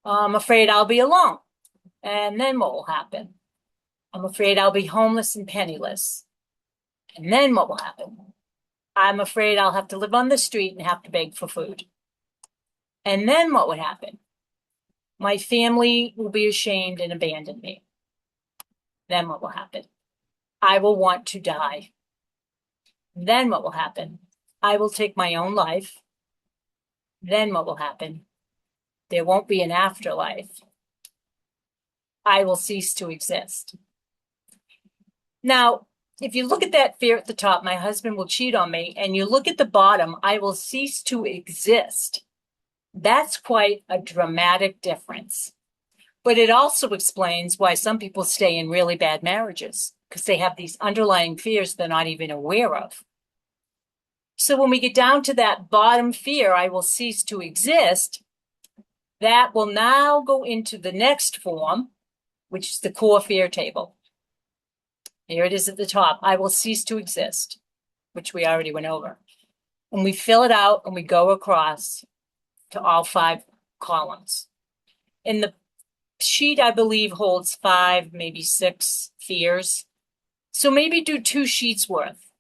I'm afraid I'll be alone. And then what will happen? I'm afraid I'll be homeless and penniless. And then what will happen? I'm afraid I'll have to live on the street and have to beg for food. And then what would happen? My family will be ashamed and abandon me. Then what will happen? I will want to die. Then what will happen? I will take my own life. Then what will happen? There won't be an afterlife. I will cease to exist. Now, if you look at that fear at the top, my husband will cheat on me, and you look at the bottom, I will cease to exist. That's quite a dramatic difference. But it also explains why some people stay in really bad marriages because they have these underlying fears they're not even aware of. So when we get down to that bottom fear, I will cease to exist, that will now go into the next form, which is the core fear table. Here it is at the top. I will cease to exist, which we already went over. And we fill it out and we go across to all 5 columns. And the sheet, I believe, holds 5, maybe 6 fears. So maybe do 2 sheets worth,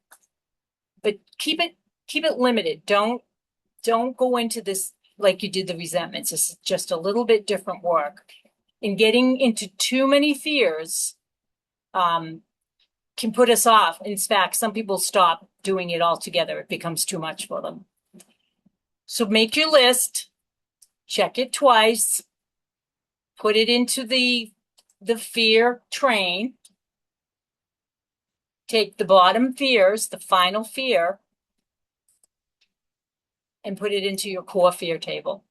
but keep it limited. Don't go into this like you did the resentments. It's just a little bit different work. And getting into too many fears can put us off. In fact, some people stop doing it altogether. It becomes too much for them. So make your list, check it twice, put it into the fear train. Take the bottom fears, the final fear, and put it into your core fear table.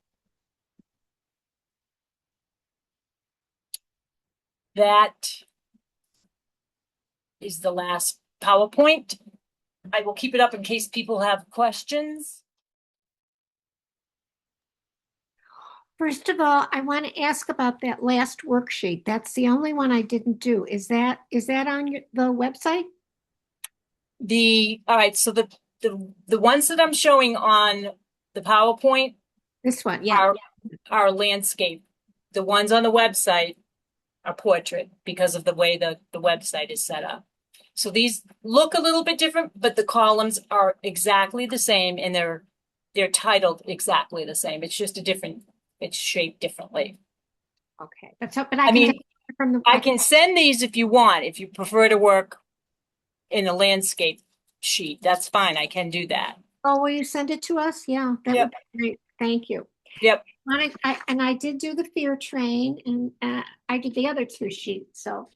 That is the last PowerPoint. I will keep it up in case people have questions. First of all, I want to ask about that last worksheet. That's the only one I didn't do. Is that on the website? All right, so the ones that I'm showing on the PowerPoint This one, yeah. are landscape. The ones on the website are portrait because of the way the website is set up. So these look a little bit different, but the columns are exactly the same and they're titled exactly the same. It's just it's shaped differently. Okay, but I mean, from the I can send these if you want, if you prefer to work in a landscape sheet. That's fine. I can do that. Oh, will you send it to us? Yeah, that would be great. Thank you. Yep. I did do the fear train, and I did the other 2 sheets. So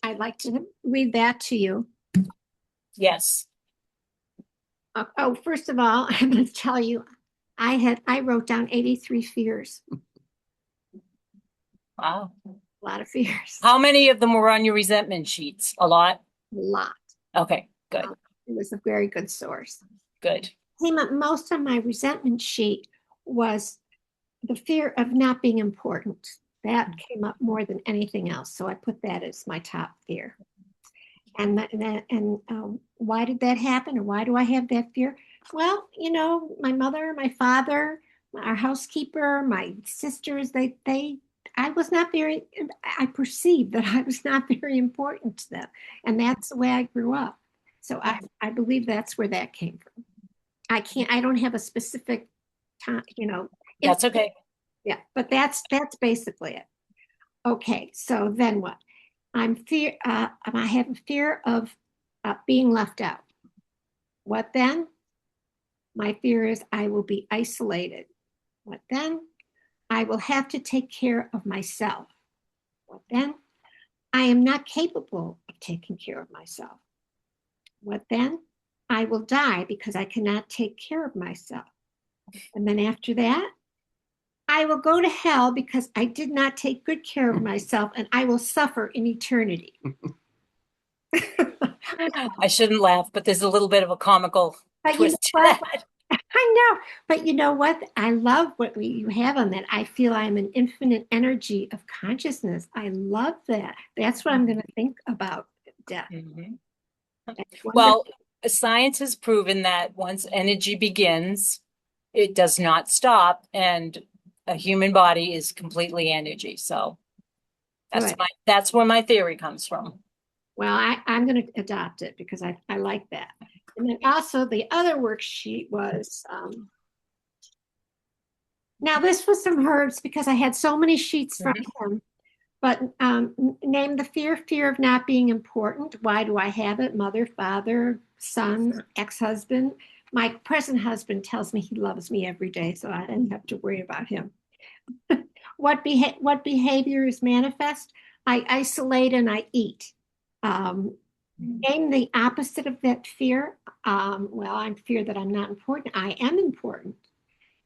I'd like to read that to you. Yes. Oh, first of all, I'm going to tell you, I wrote down 83 fears. Wow. A lot of fears. How many of them were on your resentment sheets? A lot? A lot. Okay, good. It was a very good source. Good. Most of my resentment sheet was the fear of not being important. That came up more than anything else. So I put that as my top fear. And why did that happen? Or why do I have that fear? Well, my mother, my father, our housekeeper, my sisters, I was not very, I perceived that I was not very important to them. And that's the way I grew up. So I believe that's where that came from. I don't have a specific time, That's okay. Yeah, but that's basically it. Okay, so then what? I have a fear of being left out. What then? My fear is I will be isolated. What then? I will have to take care of myself. What then? I am not capable of taking care of myself. What then? I will die because I cannot take care of myself. And then after that, I will go to hell because I did not take good care of myself and I will suffer in eternity. I shouldn't laugh, but there's a little bit of a comical twist to that. I know, but you know what? I love what you have on that. I feel I'm an infinite energy of consciousness. I love that. That's what I'm going to think about death. Mm-hmm. Well, science has proven that once energy begins, it does not stop, and a human body is completely energy. So that's where my theory comes from. Well, I'm going to adopt it because I like that. And then also the other worksheet was, now this was some herbs because I had so many sheets from him, but name the fear of not being important. Why do I have it? Mother, father, son, ex-husband. My present husband tells me he loves me every day, so I didn't have to worry about him. What behavior is manifest? I isolate and I eat. Name the opposite of that fear. Well, I'm fear that I'm not important. I am important.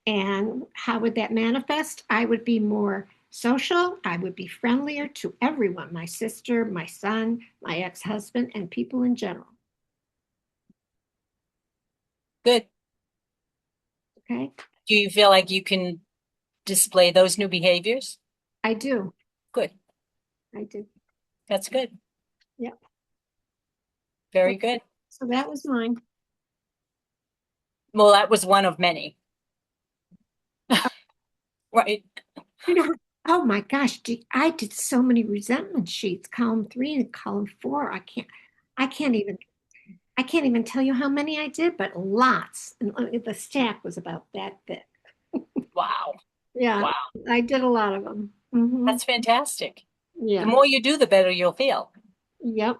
And how would that manifest? I would be more social. I would be friendlier to everyone, my sister, my son, my ex-husband, and people in general. Good. Okay. Do you feel like you can display those new behaviors? I do. Good. I do. That's good. Yep. Very good. So that was mine. Well, that was one of many. Right. You know, oh my gosh, I did so many resentment sheets, column 3 and column 4. I can't even, I can't even tell you how many I did, but lots. And the stack was about that thick. Wow. Yeah, Wow. I did a lot of them. Hmm. That's fantastic. The Yeah. more you do, the better you'll feel, Yep.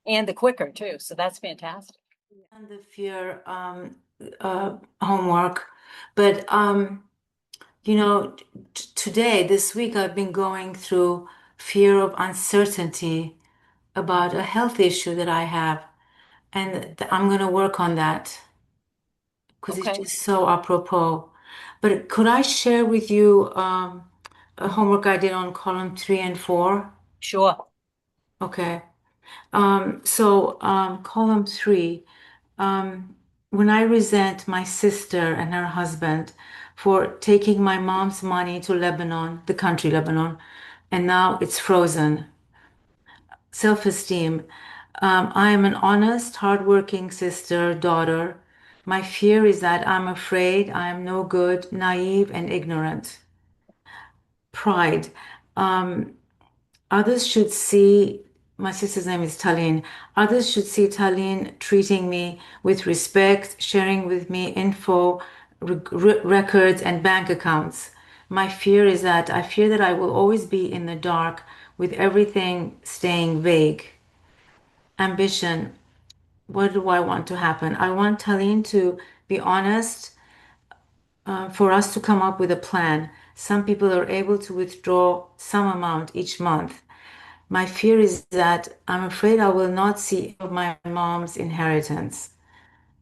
and the quicker too. So that's fantastic. And the fear homework, but today, this week, I've been going through fear of uncertainty about a health issue that I have, and I'm going to work on that because it's Okay. just so apropos. But could I share with you a homework I did on column 3 and 4? Sure. Okay. Column 3, when I resent my sister and her husband for taking my mom's money to Lebanon, the country Lebanon, and now it's frozen. Self-esteem. I am an honest, hardworking sister, daughter. My fear is that I'm afraid I am no good, naive, and ignorant. Pride. Um, Others should see, my sister's name is Talin. Others should see Talin treating me with respect, sharing with me info, records, and bank accounts. My fear is that I fear that I will always be in the dark with everything staying vague. Ambition. What do I want to happen? I want Talin to be honest, for us to come up with a plan. Some people are able to withdraw some amount each month. My fear is that I'm afraid I will not see my mom's inheritance.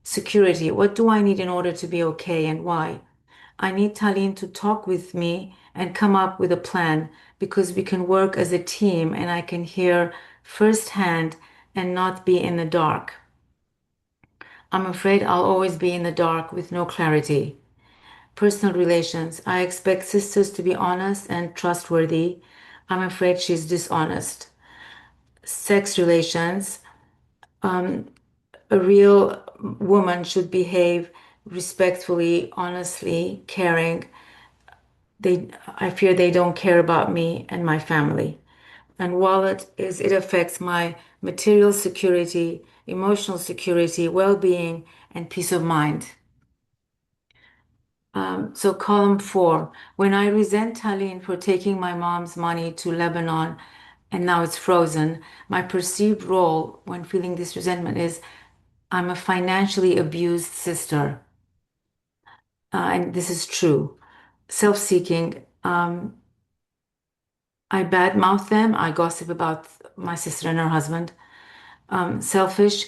Security. What do I need in order to be okay and why? I need Talin to talk with me and come up with a plan because we can work as a team and I can hear firsthand and not be in the dark. I'm afraid I'll always be in the dark with no clarity. Personal relations. I expect sisters to be honest and trustworthy. I'm afraid she's dishonest. Sex relations. A real woman should behave respectfully, honestly, caring. I fear they don't care about me and my family. And wallet is it affects my material security, emotional security, well-being, and peace of mind. Column 4, when I resent Tallinn for taking my mom's money to Lebanon and now it's frozen, my perceived role when feeling this resentment is I'm a financially abused sister. And this is true. Self-seeking, I badmouth them. I gossip about my sister and her husband. Selfish,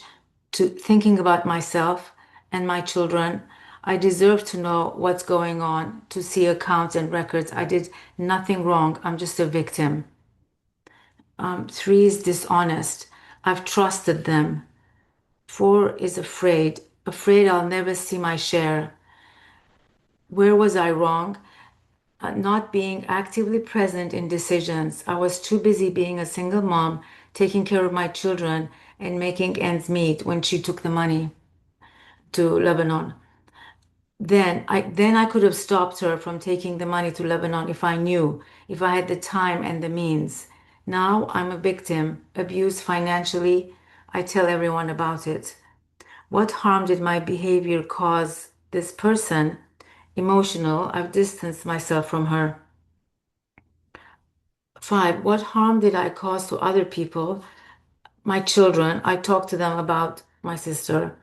to thinking about myself and my children. I deserve to know what's going on, to see accounts and records. I did nothing wrong. I'm just a victim. 3 is dishonest. I've trusted them. 4 is afraid. Afraid I'll never see my share. Where was I wrong? Not being actively present in decisions. I was too busy being a single mom, taking care of my children, and making ends meet when she took the money to Lebanon. Then I could have stopped her from taking the money to Lebanon if I knew, if I had the time and the means. Now I'm a victim, abused financially. I tell everyone about it. What harm did my behavior cause this person? Emotional, I've distanced myself from her. 5, what harm did I cause to other people? My children, I talk to them about my sister.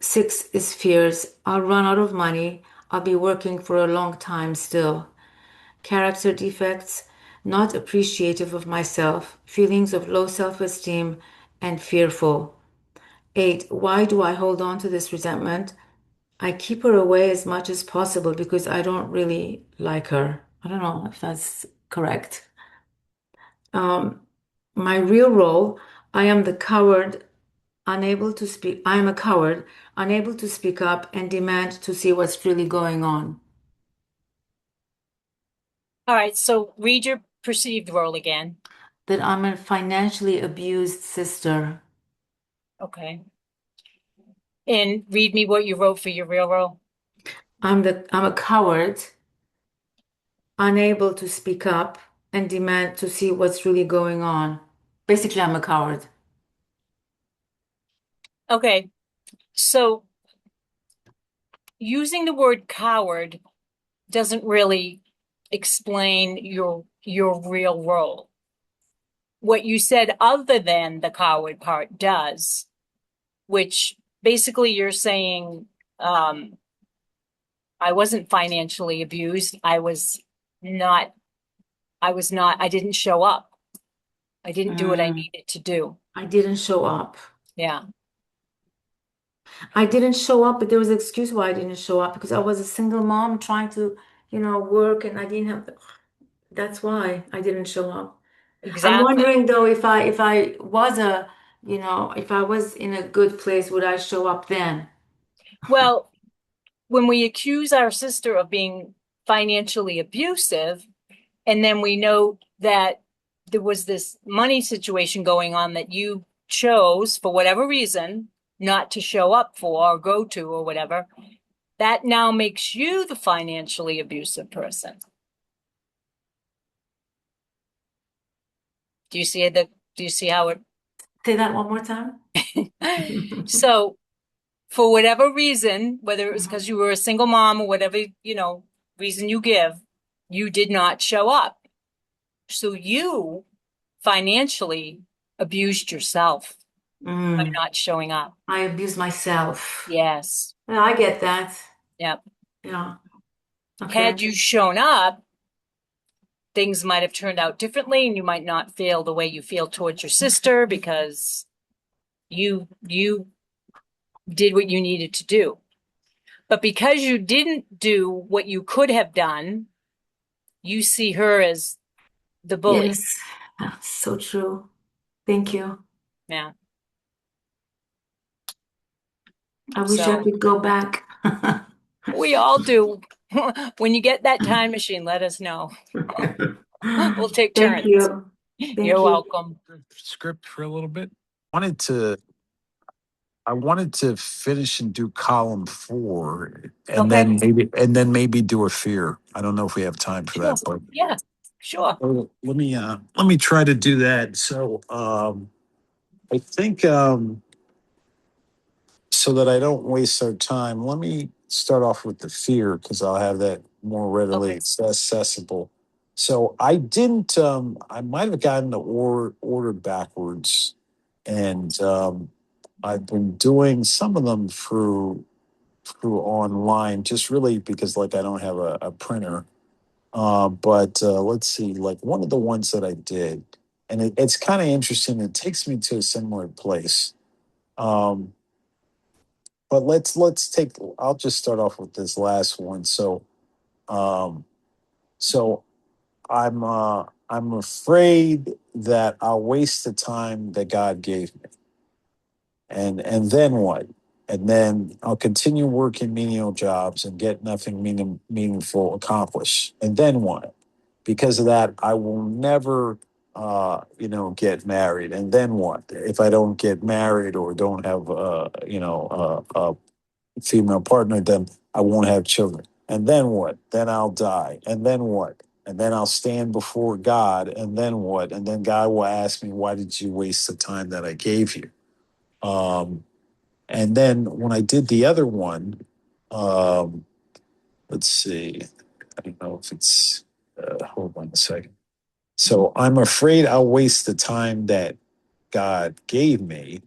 6 is fears. I'll run out of money. I'll be working for a long time still. Character defects, not appreciative of myself, feelings of low self-esteem, and fearful. 8, why do I hold on to this resentment? I keep her away as much as possible because I don't really like her. I don't know if that's correct. Um, my real role, I am the coward, unable to speak. I am a coward, unable to speak up and demand to see what's really going on. All right, so read your perceived role again. That I'm a financially abused sister. Okay. And read me what you wrote for your real role. I'm a coward, unable to speak up and demand to see what's really going on. Basically, I'm a coward. Okay, so using the word coward doesn't really explain your real role. What you said other than the coward part does, which basically you're saying um, I wasn't financially abused. Not, I didn't show up. I didn't do what I Mm, needed to do. I didn't show up. Yeah, I didn't show up, but there was an excuse why I didn't show up because I was a single mom trying to, work and I didn't have that's why I didn't show up. I'm exactly. wondering though if I was if I was in a good place, would I show up then? Well, when we accuse our sister of being financially abusive, and then we know that there was this money situation going on that you chose for whatever reason not to show up for or go to or whatever, that now makes you the financially abusive person. Do you see the do you see how it Say that one more time. so for whatever reason, whether it was because Mhm. you were a single mom or whatever, reason you give, you did not show up. So you financially abused yourself by Mm, not showing up. I abuse myself. Yes. Yeah, I get that. Yep. Yeah. Okay. Had you shown up, things might have turned out differently and you might not feel the way you feel towards your sister because you did what you needed to do. But because you didn't do what you could have done, you see her as the bully. Yes. That's so true. Thank you. Yeah. I wish I So could go back. we all do. When you get that time machine, let us know. We'll take Thank turns. you. You're Thank you. welcome. Script for a little bit. Wanted to I wanted to finish and do column 4 Okay. and then maybe do a fear. I don't know if we have time for Sure. that, but Yeah, sure. let me try to do that. So I think so that I don't waste our time, let me start off with the fear because I'll have that more readily Okay. accessible. So I might have gotten the order backwards, and I've been doing some of them through online, just really because like I don't have a printer. But let's see, like one of the ones that I did, and it's kind of interesting. It takes me to a similar place. Um, but let's take. I'll just start off with this last one. Um, so I'm afraid that I'll waste the time that God gave me, and then what? And then I'll continue working menial jobs and get nothing meaningful accomplished. And then what? Because of that, I will never, get married. And then what? If I don't get married or don't have, a female partner, then I won't have children. And then what? Then I'll die. And then what? And then I'll stand before God. And then what? And then God will ask me, why did you waste the time that I gave you? Um, and then when I did the other one, um, let's see, I don't know if it's, hold on a second. So I'm afraid I'll waste the time that God gave me.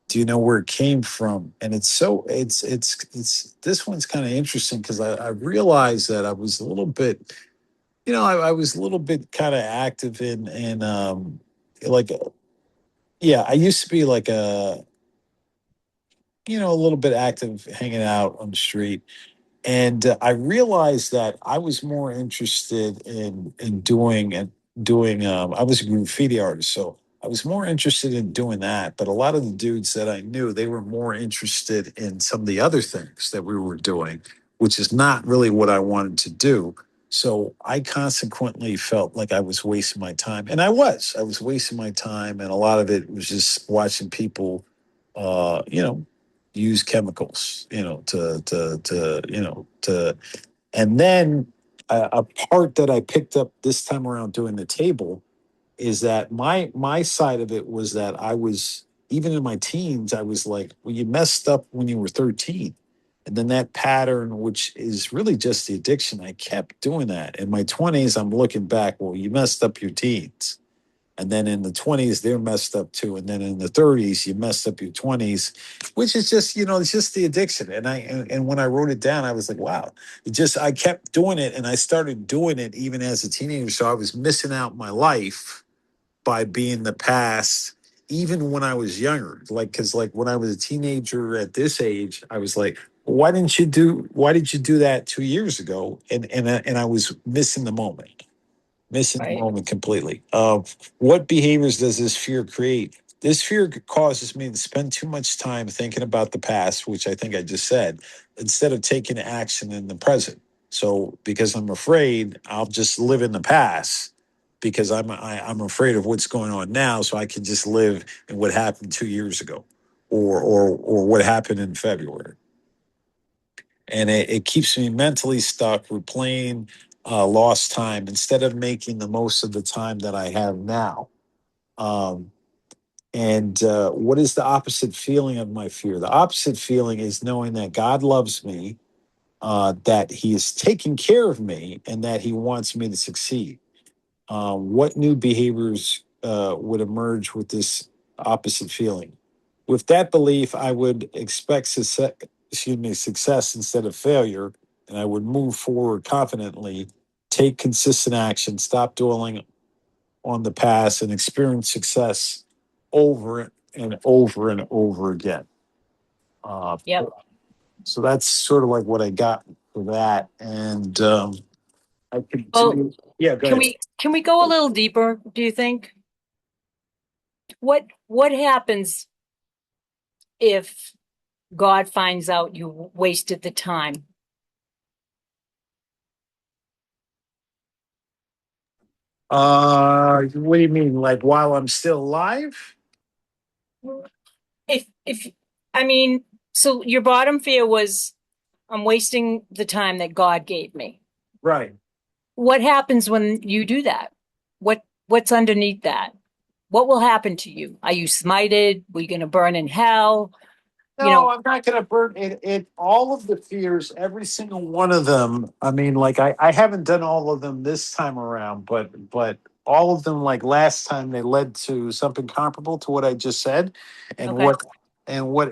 Do you know where it came from? And it's this one's kind of interesting because I realized that I was a little bit, I was a little bit kind of active like, yeah, I used to be like a little bit active, hanging out on the street. And I realized that I was more interested in doing. I was a graffiti artist, so I was more interested in doing that. But a lot of the dudes that I knew, they were more interested in some of the other things that we were doing, which is not really what I wanted to do. So I consequently felt like I was wasting my time, and I was wasting my time, and a lot of it was just watching people, uh, you know, use chemicals, to, and then a part that I picked up this time around doing the table is that my side of it was that I was, even in my teens, I was like, well, you messed up when you were 13. And then that pattern, which is really just the addiction, I kept doing that. In my 20s, I'm looking back, well, you messed up your teens. And then in the 20s, they're messed up too. And then in the 30s, you messed up your 20s, which is just, it's just the addiction. And when I wrote it down, I was like, wow, I kept doing it. And I started doing it even as a teenager. So I was missing out my life by being the past, even when I was younger. Cause when I was a teenager at this age, I was like, why did you do that 2 years ago? And I was missing the Right. moment completely. What behaviors does this fear create? This fear causes me to spend too much time thinking about the past, which I think I just said, instead of taking action in the present. So because I'm afraid, I'll just live in the past because I'm afraid of what's going on now. So I can just live in what happened 2 years ago, or what happened in February, and it keeps me mentally stuck replaying lost time instead of making the most of the time that I have now. Um, and what is the opposite feeling of my fear? The opposite feeling is knowing that God loves me, that He is taking care of me, and that He wants me to succeed. What new behaviors would emerge with this opposite feeling? With that belief, I would expect success instead of failure, and I would move forward confidently, take consistent action, stop dwelling on the past, and experience success over and over and over again. Uh, Yep. so that's sort of like what I got for that, and I Well, continue. Yeah, go can ahead. we go a little deeper, do you think? What happens if God finds out you wasted the time? What do you mean? Like while I'm still alive? If I mean, so your bottom fear was I'm wasting the time that God gave me. Right. What happens when you do that? What's underneath that? What will happen to you? Are you smited? Are you going to burn in hell? You No, know, I'm not going to burn it. All of the fears, every single one of them. I mean, like I haven't done all of them this time around, but all of them, like last time, they led to something comparable to what I just said, and okay, what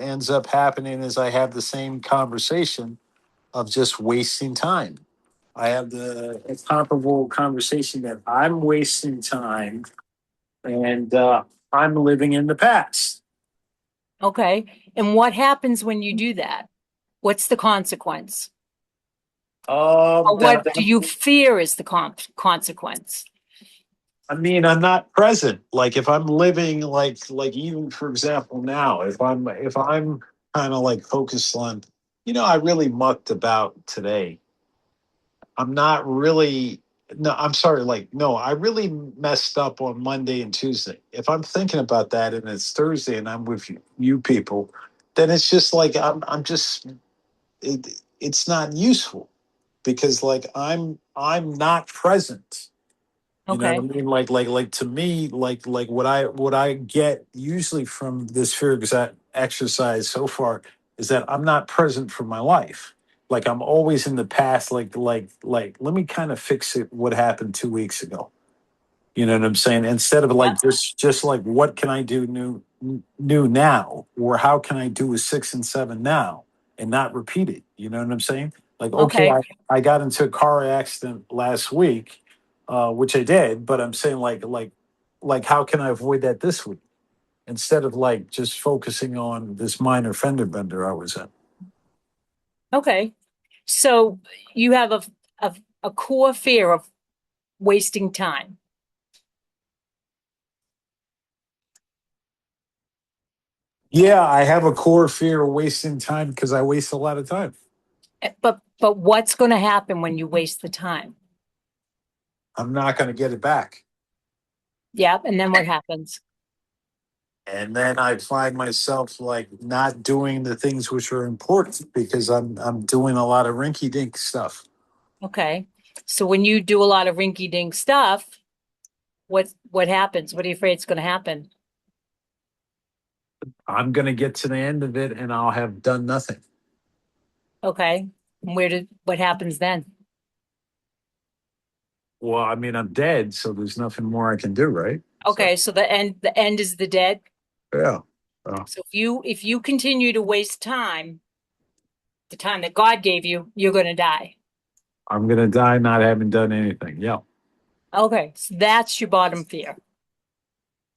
ends up happening is I have the same conversation of just wasting time. I have the comparable conversation that I'm wasting time, and I'm living in the past. okay. And what happens when you do that? What's the consequence? Or That what do you fear is the consequence? I mean, I'm not present. Like if I'm living like even for example now, if I'm kind of like focused on, I really mucked about today. I'm not really no, I'm sorry, like no, I really messed up on Monday and Tuesday. If I'm thinking about that and it's Thursday and I'm with you people, then it's just like I'm just it's not useful because like I'm not present. You know Okay, what I mean? Like to me, like what I get usually from this fear exercise so far is that I'm not present for my life. Like I'm always in the past. Like let me kind of fix it. What happened 2 weeks ago? You know what I'm saying? Instead of yeah, like just like what can I do new now, or how can I do a 6 and 7 now, and not repeat it. You know what I'm saying? Like okay, okay, I got into a car accident last week, which I did, but I'm saying like how can I avoid that this week? instead of like just focusing on this minor fender bender I was in. Okay. So you have a core fear of wasting time. Yeah, I have a core fear of wasting time because I waste a lot of time. But what's going to happen when you waste the time? I'm not going to get it back. Yeah. And then what happens? And then I find myself like not doing the things which are important because I'm doing a lot of rinky dink stuff. Okay. So when you do a lot of rinky dink stuff, what happens? What are you afraid is going to happen? I'm going to get to the end of it and I'll have done nothing. Okay. What happens then? Well, I mean, I'm dead, so there's nothing more I can do, right? Okay. So the end is the dead. Yeah. So if you continue to waste time, the time that God gave you, you're going to die. I'm going to die not having done anything. Yeah. Okay. So that's your bottom fear.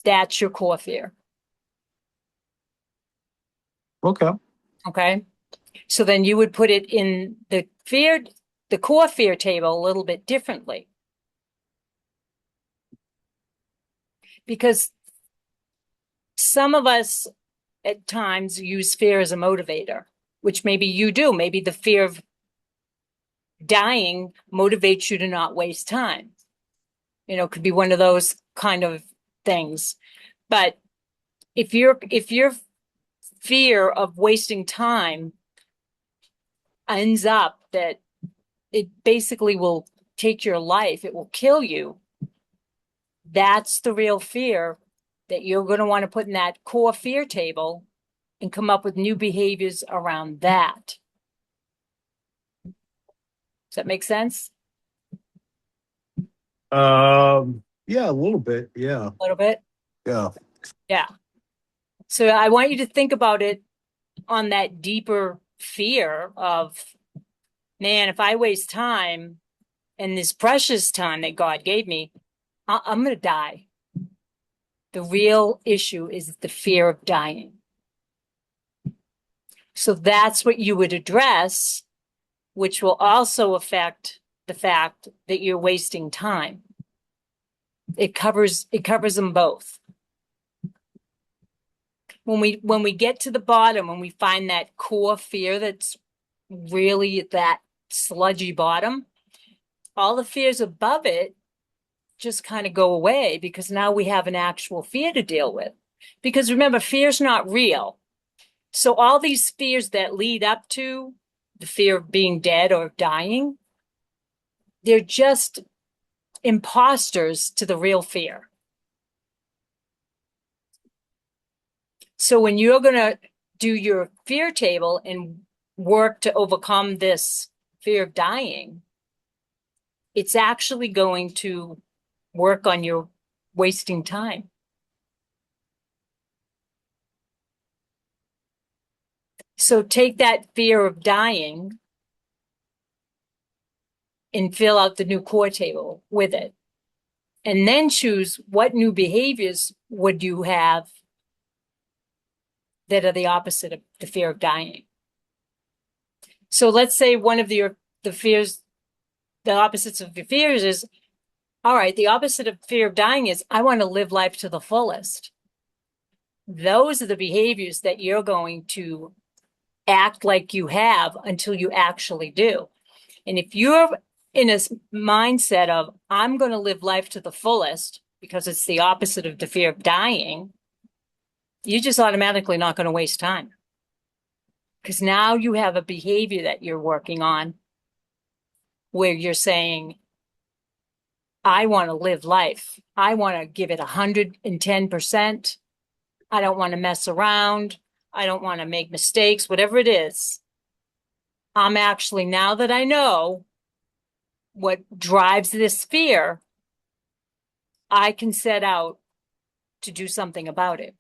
That's your core fear. Okay. Okay. So then you would put it in the core fear table a little bit differently. Because some of us at times use fear as a motivator, which maybe you do. Maybe the fear of dying motivates you to not waste time. Could be one of those kind of things. But if your fear of wasting time ends up that it basically will take your life, it will kill you, that's the real fear that you're going to want to put in that core fear table and come up with new behaviors around that. Does that make sense? Yeah, a little bit. Yeah. A little bit? Yeah. Yeah. So I want you to think about it on that deeper fear of, man, if I waste time and this precious time that God gave me, I'm going to die. The real issue is the fear of dying. So that's what you would address, which will also affect the fact that you're wasting time. It covers them both. When we get to the bottom, when we find that core fear that's really at that sludgy bottom, all the fears above it just kind of go away because now we have an actual fear to deal with. Because remember, fear's not real. So all these fears that lead up to the fear of being dead or dying, they're just imposters to the real fear. So when you're going to do your fear table and work to overcome this fear of dying, it's actually going to work on your wasting time. So take that fear of dying and fill out the new core table with it. And then choose what new behaviors would you have that are the opposite of the fear of dying. So let's say one of the fears, the opposites of your fears is, all right, the opposite of fear of dying is I want to live life to the fullest. Those are the behaviors that you're going to act like you have until you actually do. And if you're in a mindset of, I'm going to live life to the fullest because it's the opposite of the fear of dying, you're just automatically not going to waste time. Because now you have a behavior that you're working on where you're saying, I want to live life. I want to give it 110%. I don't want to mess around. I don't want to make mistakes, whatever it is. I'm actually, now that I know what drives this fear, I can set out to do something about it,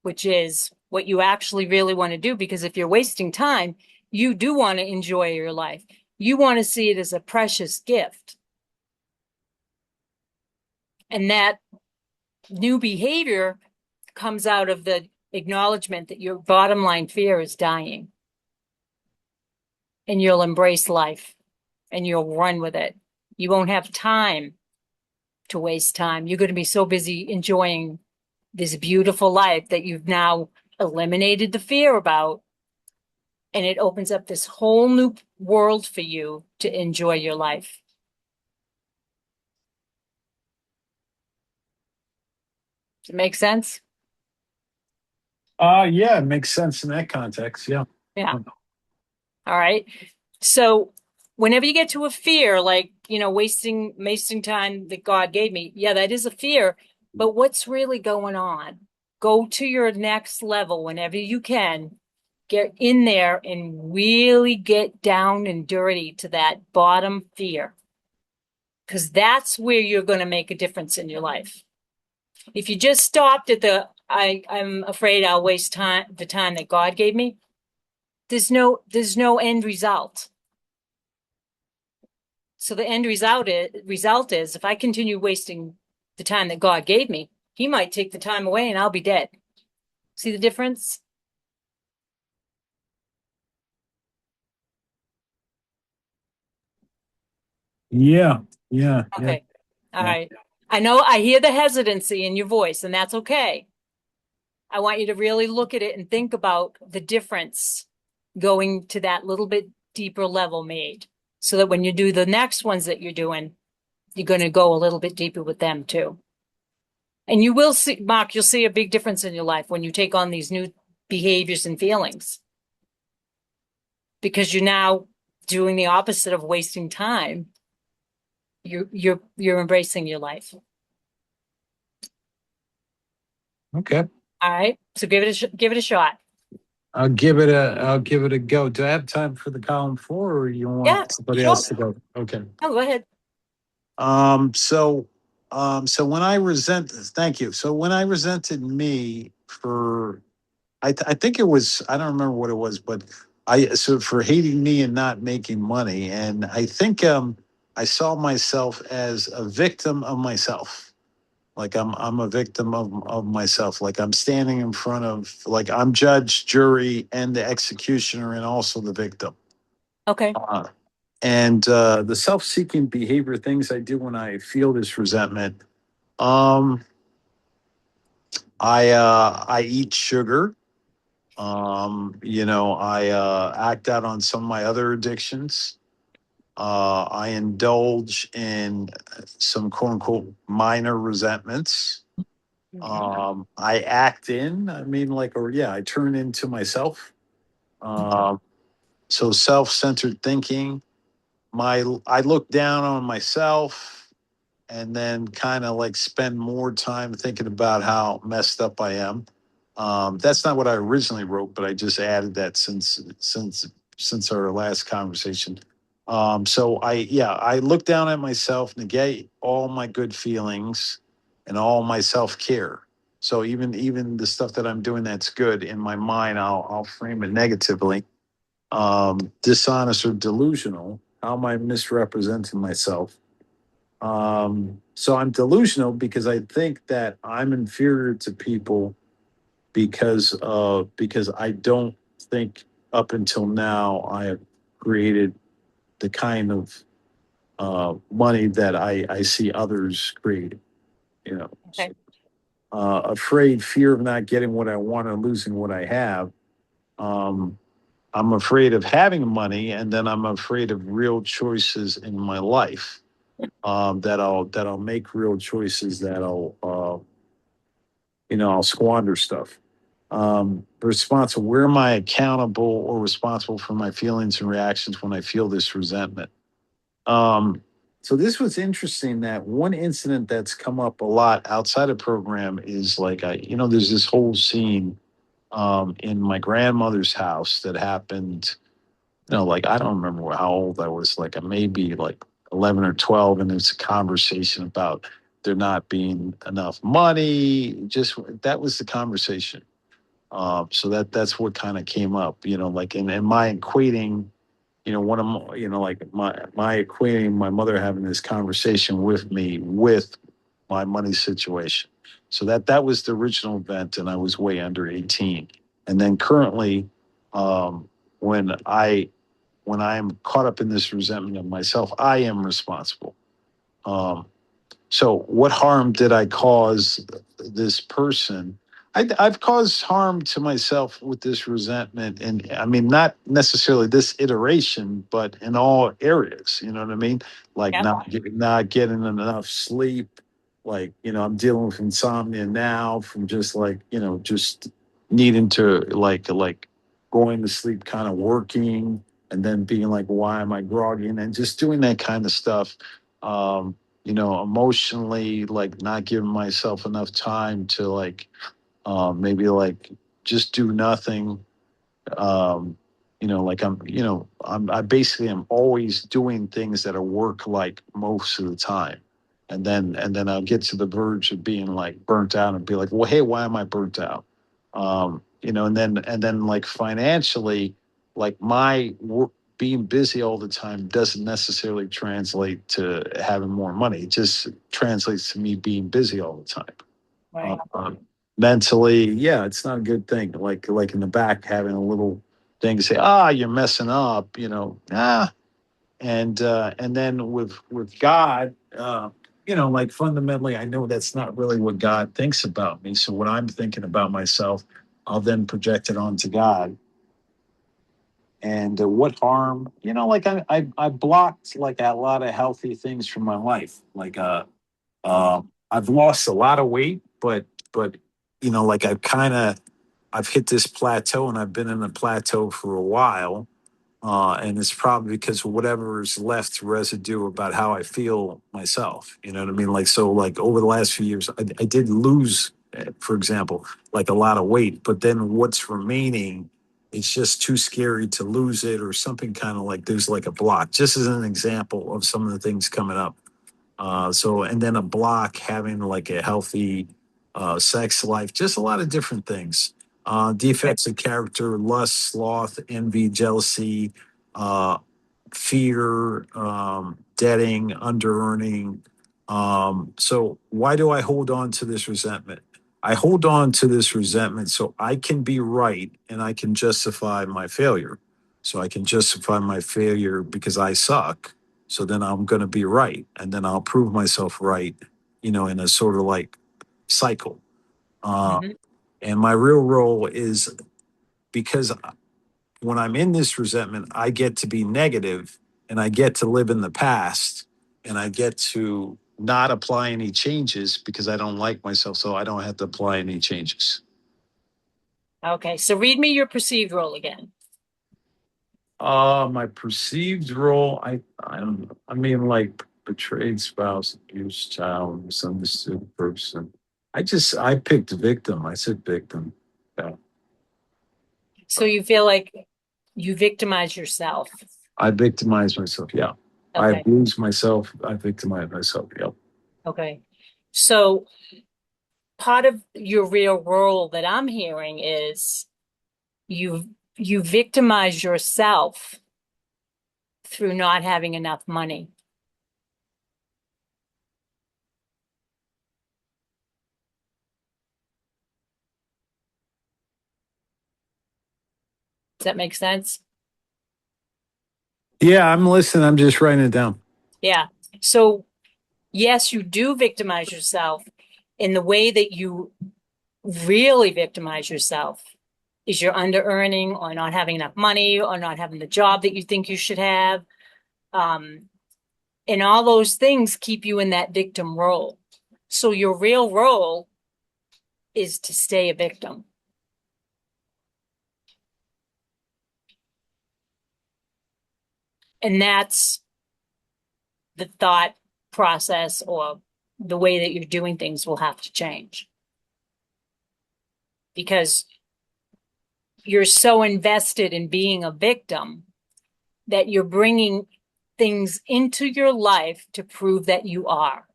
which is what you actually really want to do. Because if you're wasting time, you do want to enjoy your life. You want to see it as a precious gift. And that new behavior comes out of the acknowledgement that your bottom line fear is dying. And you'll embrace life and you'll run with it. You won't have time to waste time. You're going to be so busy enjoying this beautiful life that you've now eliminated the fear about. And it opens up this whole new world for you to enjoy your life. Does it make sense? Yeah, it makes sense in that context. Yeah. Yeah. All right. So whenever you get to a fear, like, wasting time that God gave me, yeah, that is a fear. But what's really going on? Go to your next level whenever you can. Get in there and really get down and dirty to that bottom fear. Because that's where you're going to make a difference in your life. If you just stopped at I'm afraid I'll waste the time that God gave me, there's no end result. So the end result is if I continue wasting the time that God gave me, he might take the time away and I'll be dead. See the difference? Yeah. Yeah. Okay. All Yeah. right. I know I hear the hesitancy in your voice, and that's okay. I want you to really look at it and think about the difference going to that little bit deeper level made, so that when you do the next ones that you're doing, you're going to go a little bit deeper with them too. And you will see, Mark, you'll see a big difference in your life when you take on these new behaviors and feelings. Because you're now doing the opposite of wasting time. You're embracing your life. Okay. All right. So give it a shot. I'll give it a go. Do I have time for the column 4, or you want Yeah, somebody sure. else to go? Okay. Oh, go ahead. So when thank you. So when I resented me for, I think it was, I don't remember what it was, but so for hating me and not making money. And I think, I saw myself as a victim of myself. Like I'm a victim of myself. Like I'm standing in front of, like I'm judge, jury, and the executioner, and also the victim. Okay. And the self-seeking behavior things I do when I feel this resentment. Um, I eat sugar. I act out on some of my other addictions. I indulge in some quote unquote minor resentments. I act in, I mean, like, or yeah, I turn into myself. So self-centered thinking. I look down on myself and then kind of like spend more time thinking about how messed up I am. That's not what I originally wrote, but I just added that since our last conversation. So I look down at myself, negate all my good feelings and all my self care. So even the stuff that I'm doing that's good in my mind, I'll frame it negatively. Dishonest or delusional. How am I misrepresenting myself? So I'm delusional because I think that I'm inferior to people because I don't think up until now I have created the kind of money that I see others creating. You know, Okay. afraid, fear of not getting what I want or losing what I have. Um, I'm afraid of having money, and then I'm afraid of real choices in my life. That I'll make real choices I'll squander stuff. Responsible. Where am I accountable or responsible for my feelings and reactions when I feel this resentment? So this was interesting. That one incident that's come up a lot outside of program is like there's this whole scene in my grandmother's house that happened. Like I don't remember how old I was. Like maybe like 11 or 12, and there's a conversation about there not being enough money. Just that was the conversation. So that's what kind of came up, like in my equating, one of my, like my equating my mother having this conversation with me with my money situation. So that was the original event, and I was way under 18. And then currently, um, when I am caught up in this resentment of myself, I am responsible. Um, so what harm did I cause this person? I've caused harm to myself with this resentment. And I mean, not necessarily this iteration, but in all areas, you know what I mean? Like Yep. not getting enough sleep. Like, I'm dealing with insomnia now from just like, just needing to like going to sleep, kind of working and then being like, why am I groggy? And just doing that kind of stuff. Emotionally, like not giving myself enough time to like maybe like just do nothing. Um, I basically am always doing things that are work like most of the time. And then I'll get to the verge of being like burnt out and be like, well, hey, why am I burnt out? And then like financially, like my work being busy all the time doesn't necessarily translate to having more money. It just translates to me being busy all the time. Right. Mentally, yeah, it's not a good thing. Like in the back, having a little thing to say, you're messing up, and then with God, like fundamentally, I know that's not really what God thinks about me. So what I'm thinking about myself, I'll then project it onto God. And what harm, like I blocked like a lot of healthy things from my life. Like I've lost a lot of weight, but like I've hit this plateau, and I've been in a plateau for a while. And it's probably because of whatever is left residue about how I feel myself. You know what I mean? Like, so like over the last few years, I did lose, for example, like a lot of weight, but then what's remaining, it's just too scary to lose it, or something kind of like there's like a block, just as an example of some of the things coming up. And then a block, having like a healthy sex life, just a lot of different things. Defects of character, lust, sloth, envy, jealousy, uh, fear, debting, under earning. So why do I hold on to this resentment? I hold on to this resentment so I can be right and I can justify my failure. So I can justify my failure because I suck. So then I'm going to be right. And then I'll prove myself right, in a sort of like cycle. Uh, Mhm. and my real role is, because when I'm in this resentment, I get to be negative and I get to live in the past and I get to not apply any changes because I don't like myself. So I don't have to apply any changes. Okay, so read me your perceived role again. My perceived role, I don't know. I mean, like betrayed spouse, abused child, misunderstood person. I picked victim. I said victim. Yeah. So you feel like you victimize yourself. I victimize myself. Yeah. I Okay, abuse myself. I victimize myself. Yep. okay. So part of your real role that I'm hearing is you you victimize yourself through not having enough money. Does that make sense? Yeah, I'm listening. I'm just writing it down. Yeah. So yes, you do victimize yourself in the way that you really victimize yourself is you're under earning or not having enough money or not having the job that you think you should have. Um, and all those things keep you in that victim role. So your real role is to stay a victim. And that's the thought process or the way that you're doing things will have to change because you're so invested in being a victim that you're bringing things into your life to prove that you are.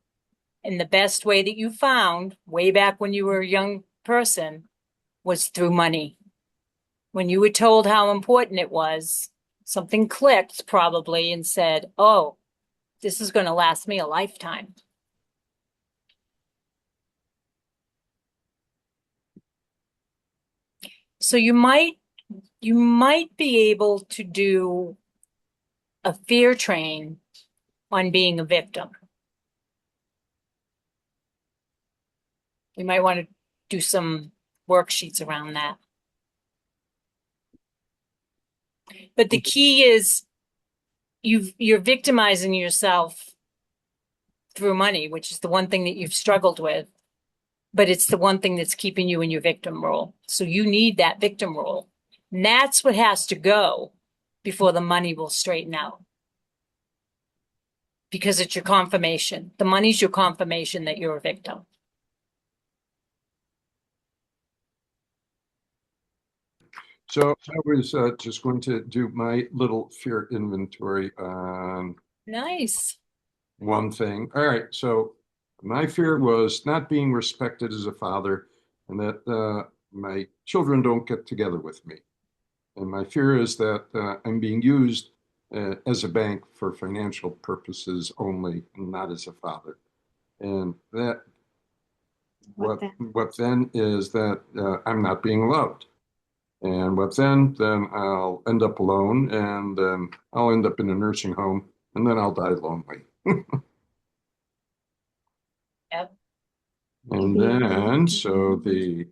And the best way that you found way back when you were a young person was through money. When you were told how important it was, something clicked probably and said, oh, this is going to last me a lifetime. So you might be able to do a fear train on being a victim. You might want to do some worksheets around that. But the key is you're victimizing yourself through money, which is the one thing that you've struggled with, but it's the one thing that's keeping you in your victim role. So you need that victim role. And that's what has to go before the money will straighten out. Because it's your confirmation. The money's your confirmation that you're a victim. So I was just going to do my little fear inventory on Nice. one thing. All right. So my fear was not being respected as a father and that my children don't get together with me. And my fear is that I'm being used as a bank for financial purposes only, and not as a father. And that What what then is that I'm not being loved. And what then I'll end up alone, and then I'll end up in a nursing home, and then I'll die lonely. Yep. And then, so the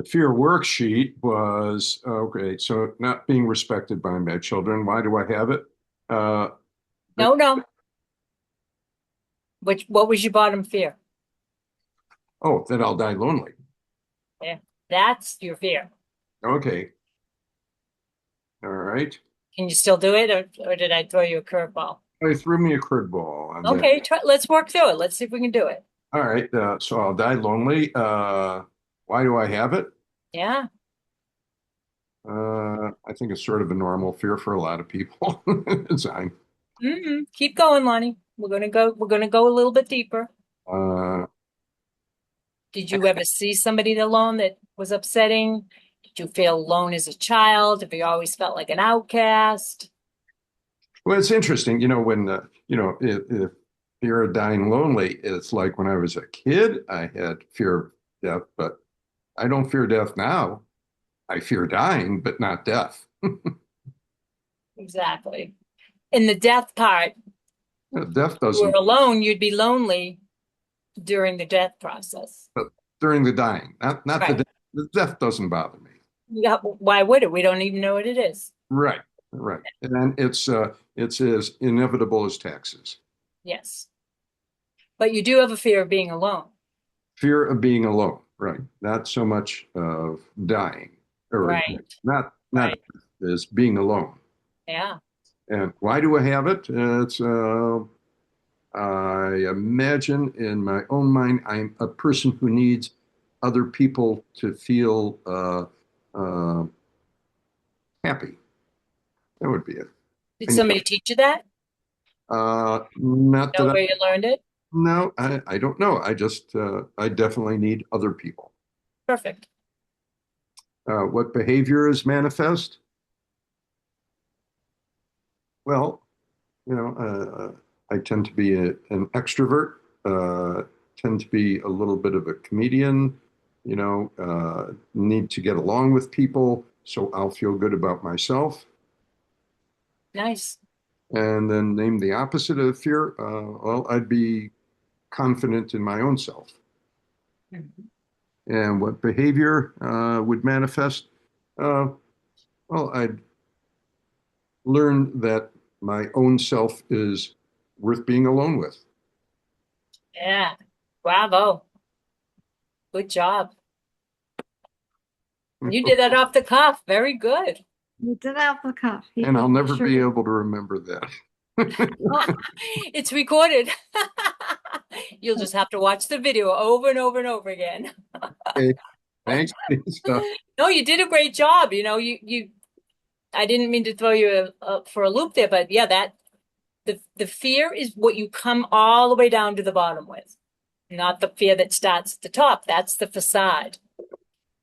fear worksheet was, okay, so not being respected by my children. Why do I have it? No. What was your bottom fear? Oh, that I'll die lonely. Yeah, that's your fear. Okay. All right. Can you still do it, or did I throw you a curveball? I threw me a curveball on that. Okay, let's work through it. Let's see if we can do it. All right. So I'll die lonely. Why do I have it? Yeah. I think it's sort of a normal fear for a lot of people. It's fine. Keep going, Lonnie. We're gonna go a little bit deeper. Uh, Did you ever see somebody alone that was upsetting? Did you feel alone as a child? Have you always felt like an outcast? well, it's interesting, when if you're dying lonely, it's like when I was a kid, I had fear of death, but I don't fear death now. I fear dying, but not death. Exactly. In the death part, Death if you were doesn't, alone, you'd be lonely during the death process. but during the dying, not Right. the death doesn't bother me. Yeah, why would it? We don't even know what it is. Right, right. And it's as inevitable as taxes. Yes. But you do have a fear of being alone. Fear of being alone, right? Not so much of dying, or Right. not Right. as being alone. Yeah. And why do I have it? I imagine in my own mind, I'm a person who needs other people to feel uh, happy. That would be it. Did somebody teach you that? Not Know that where you learned it? no, I don't know. I definitely need other people. Perfect. What behavior is manifest? Well, I tend to be an extrovert, tend to be a little bit of a comedian, need to get along with people so I'll feel good about myself. Nice. And then name the opposite of fear. Well, I'd be confident in my own self. Mhm. And what behavior would manifest? Well, I'd learn that my own self is worth being alone with. Yeah. Bravo. Good job. You did that off the cuff. Very good. You did off the cuff. And I'll never Sure be did. able to remember that. It's recorded. You'll just have to watch the video over and over and over again. Okay, thanks. No, you did a great job. I didn't mean to throw you for a loop there, but yeah, the fear is what you come all the way down to the bottom with, not the fear that starts at the top. That's the facade.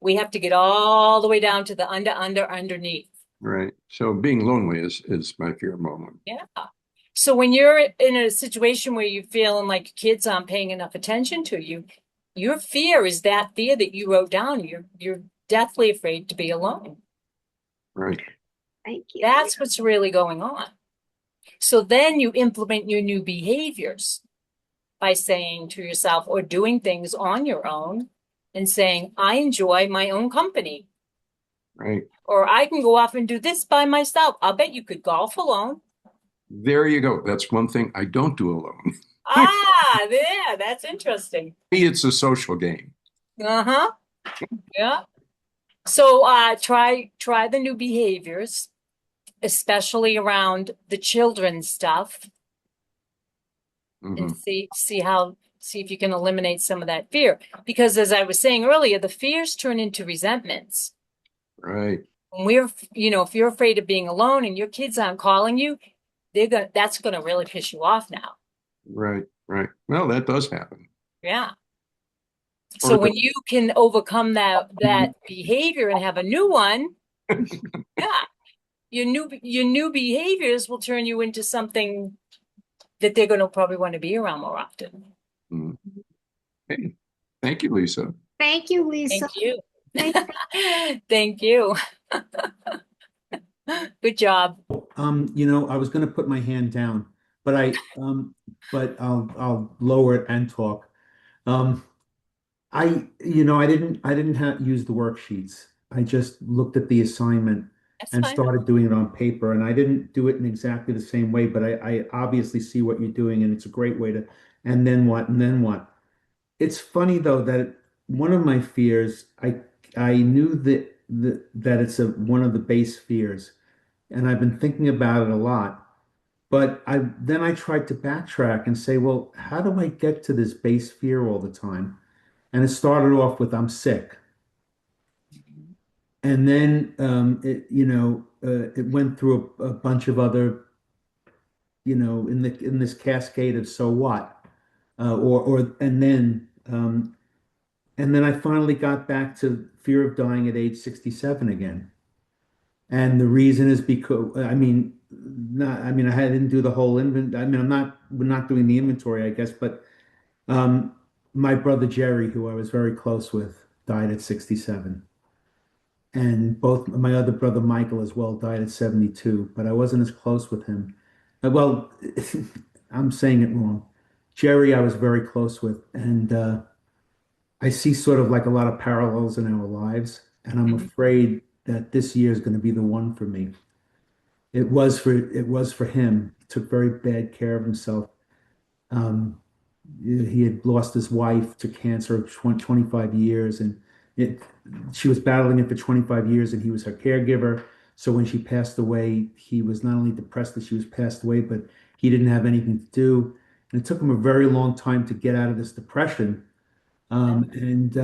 We have to get all the way down to the underneath. Right. So being lonely is my fear moment. Yeah. So when you're in a situation where you're feeling like kids aren't paying enough attention to you, your fear is that fear that you wrote down. You're deathly afraid to be alone. Right. Thank you. That's what's really going on. So then you implement your new behaviors by saying to yourself or doing things on your own and saying, I enjoy my own company. Right. Or I can go off and do this by myself. I'll bet you could golf alone. There you go. That's one thing I don't do alone. Ah, yeah, that's interesting. It's a social game. Uh-huh. Yeah. So try the new behaviors, especially around the children's stuff, and Mhm. see if you can eliminate some of that fear. Because as I was saying earlier, the fears turn into resentments. Right. When if you're afraid of being alone and your kids aren't calling you, that's gonna really piss you off now. Right. Right. Well, that does happen. Yeah. Or So when you can overcome that behavior and have a new one, yeah, your new behaviors will turn you into something that they're going to probably want to be around more often. Mm. Hey, thank you, Lisa. Thank you, Lisa. Thank you. Thank Thank you. Good job. I was going to put my hand down, but I'll lower it and talk. Um, I didn't use the worksheets. I just looked at the assignment That's and fine. started doing it on paper, and I didn't do it in exactly the same way, but I obviously see what you're doing, and it's a great way to, and then what, and then what? It's funny though that one of my fears, I knew that it's one of the base fears, and I've been thinking about it a lot. But I tried to backtrack and say, well, how do I get to this base fear all the time? And it started off with I'm sick, and then it went through a bunch of other, in this cascade of so what, or and then I finally got back to fear of dying at age 67 again. And the reason is because I didn't do the whole inventory. I mean, we're not doing the inventory, I guess, but um, my brother Jerry, who I was very close with, died at 67. And both my other brother Michael as well died at 72, but I wasn't as close with him. Well, I'm saying it wrong. Jerry, I was very close with, and I see sort of like a lot of parallels in our lives, and I'm Mhm. afraid that this year is going to be the one for me. It was for him. He took very bad care of himself. Um, he had lost his wife to cancer of 25 years, and it she was battling it for 25 years, and he was her caregiver. So when she passed away, he was not only depressed that she was passed away, but he didn't have anything to do. And it took him a very long time to get out of this depression. And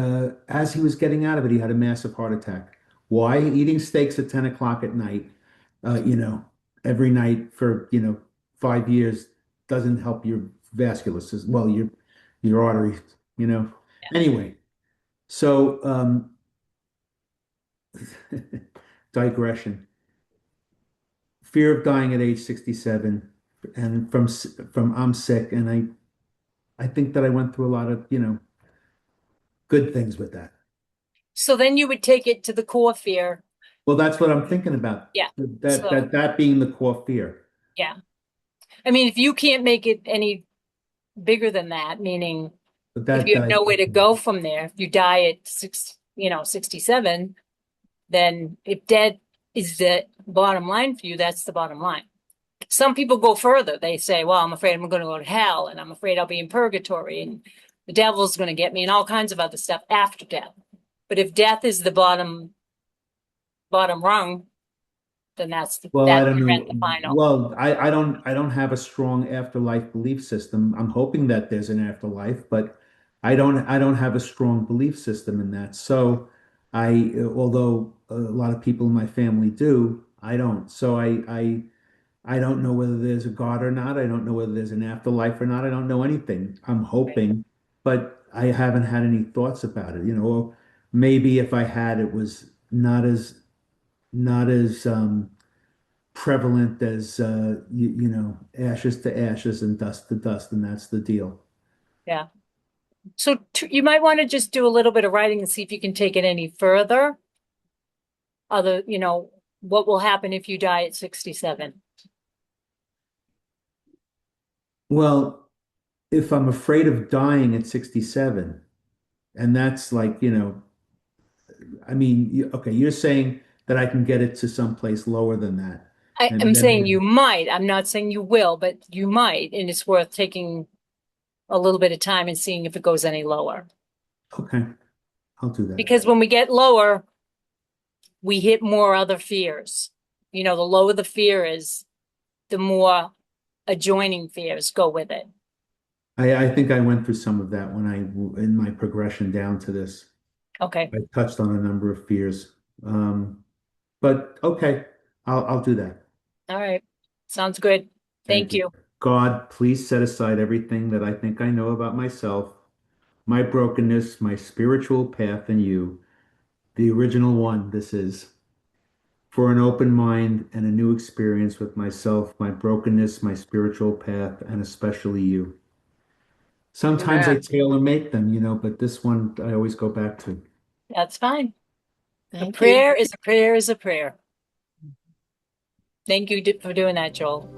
as he was getting out of it, he had a massive heart attack. Why? Eating steaks at 10 o'clock at night, uh, you know, every night for, 5 years doesn't help your vascular system, well, your arteries, you know. Anyway, so digression. Fear of dying at age 67, and from I'm sick, and I think that I went through a lot of, good things with that. So then you would take it to the core fear. Well, that's what I'm thinking about. Yeah. That So that that being the core fear. yeah. I mean, if you can't make it any bigger than that, meaning But if that you have that nowhere to go from there, if you die at 67, then if dead is the bottom line for you, that's the bottom line. Some people go further. They say, well, I'm afraid I'm going to go to hell, and I'm afraid I'll be in purgatory, and the devil's going to get me, and all kinds of other stuff after death. But if death is the bottom rung, then well, I don't you're at know. the final. Well, I don't have a strong afterlife belief system. I'm hoping that there's an afterlife, but I don't have a strong belief system in that. So although a lot of people in my family do, I don't. So I don't know whether there's a God or not. I don't know whether there's an afterlife or not. I don't know anything. I'm Right. hoping, but I haven't had any thoughts about it, or maybe if I had, it was not as prevalent as ashes to ashes and dust to dust, and that's the deal. Yeah. So you might want to just do a little bit of writing and see if you can take it any further. other, what will happen if you die at 67? Well, if I'm afraid of dying at 67, and that's like, I mean, okay, you're saying that I can get it to someplace lower than that. I am And then saying maybe, you might. I'm not saying you will, but you might, and it's worth taking a little bit of time and seeing if it goes any lower. okay, I'll do that. Because when we get lower, we hit more other fears. The lower the fear is, the more adjoining fears go with it. I think I went through some of that in my progression down to this. Okay. I touched on a number of fears. But okay, I'll do that. All right. Sounds good. Thank Thank you. you. God, please set aside everything that I think I know about myself, my brokenness, my spiritual path in you, the original one this is, for an open mind and a new experience with myself, my brokenness, my spiritual path, and especially you. Sometimes I Amen. tailor make them, but this one I always go back to. That's fine. A Thank you. prayer is a prayer is a prayer. Thank you for doing that, Joel.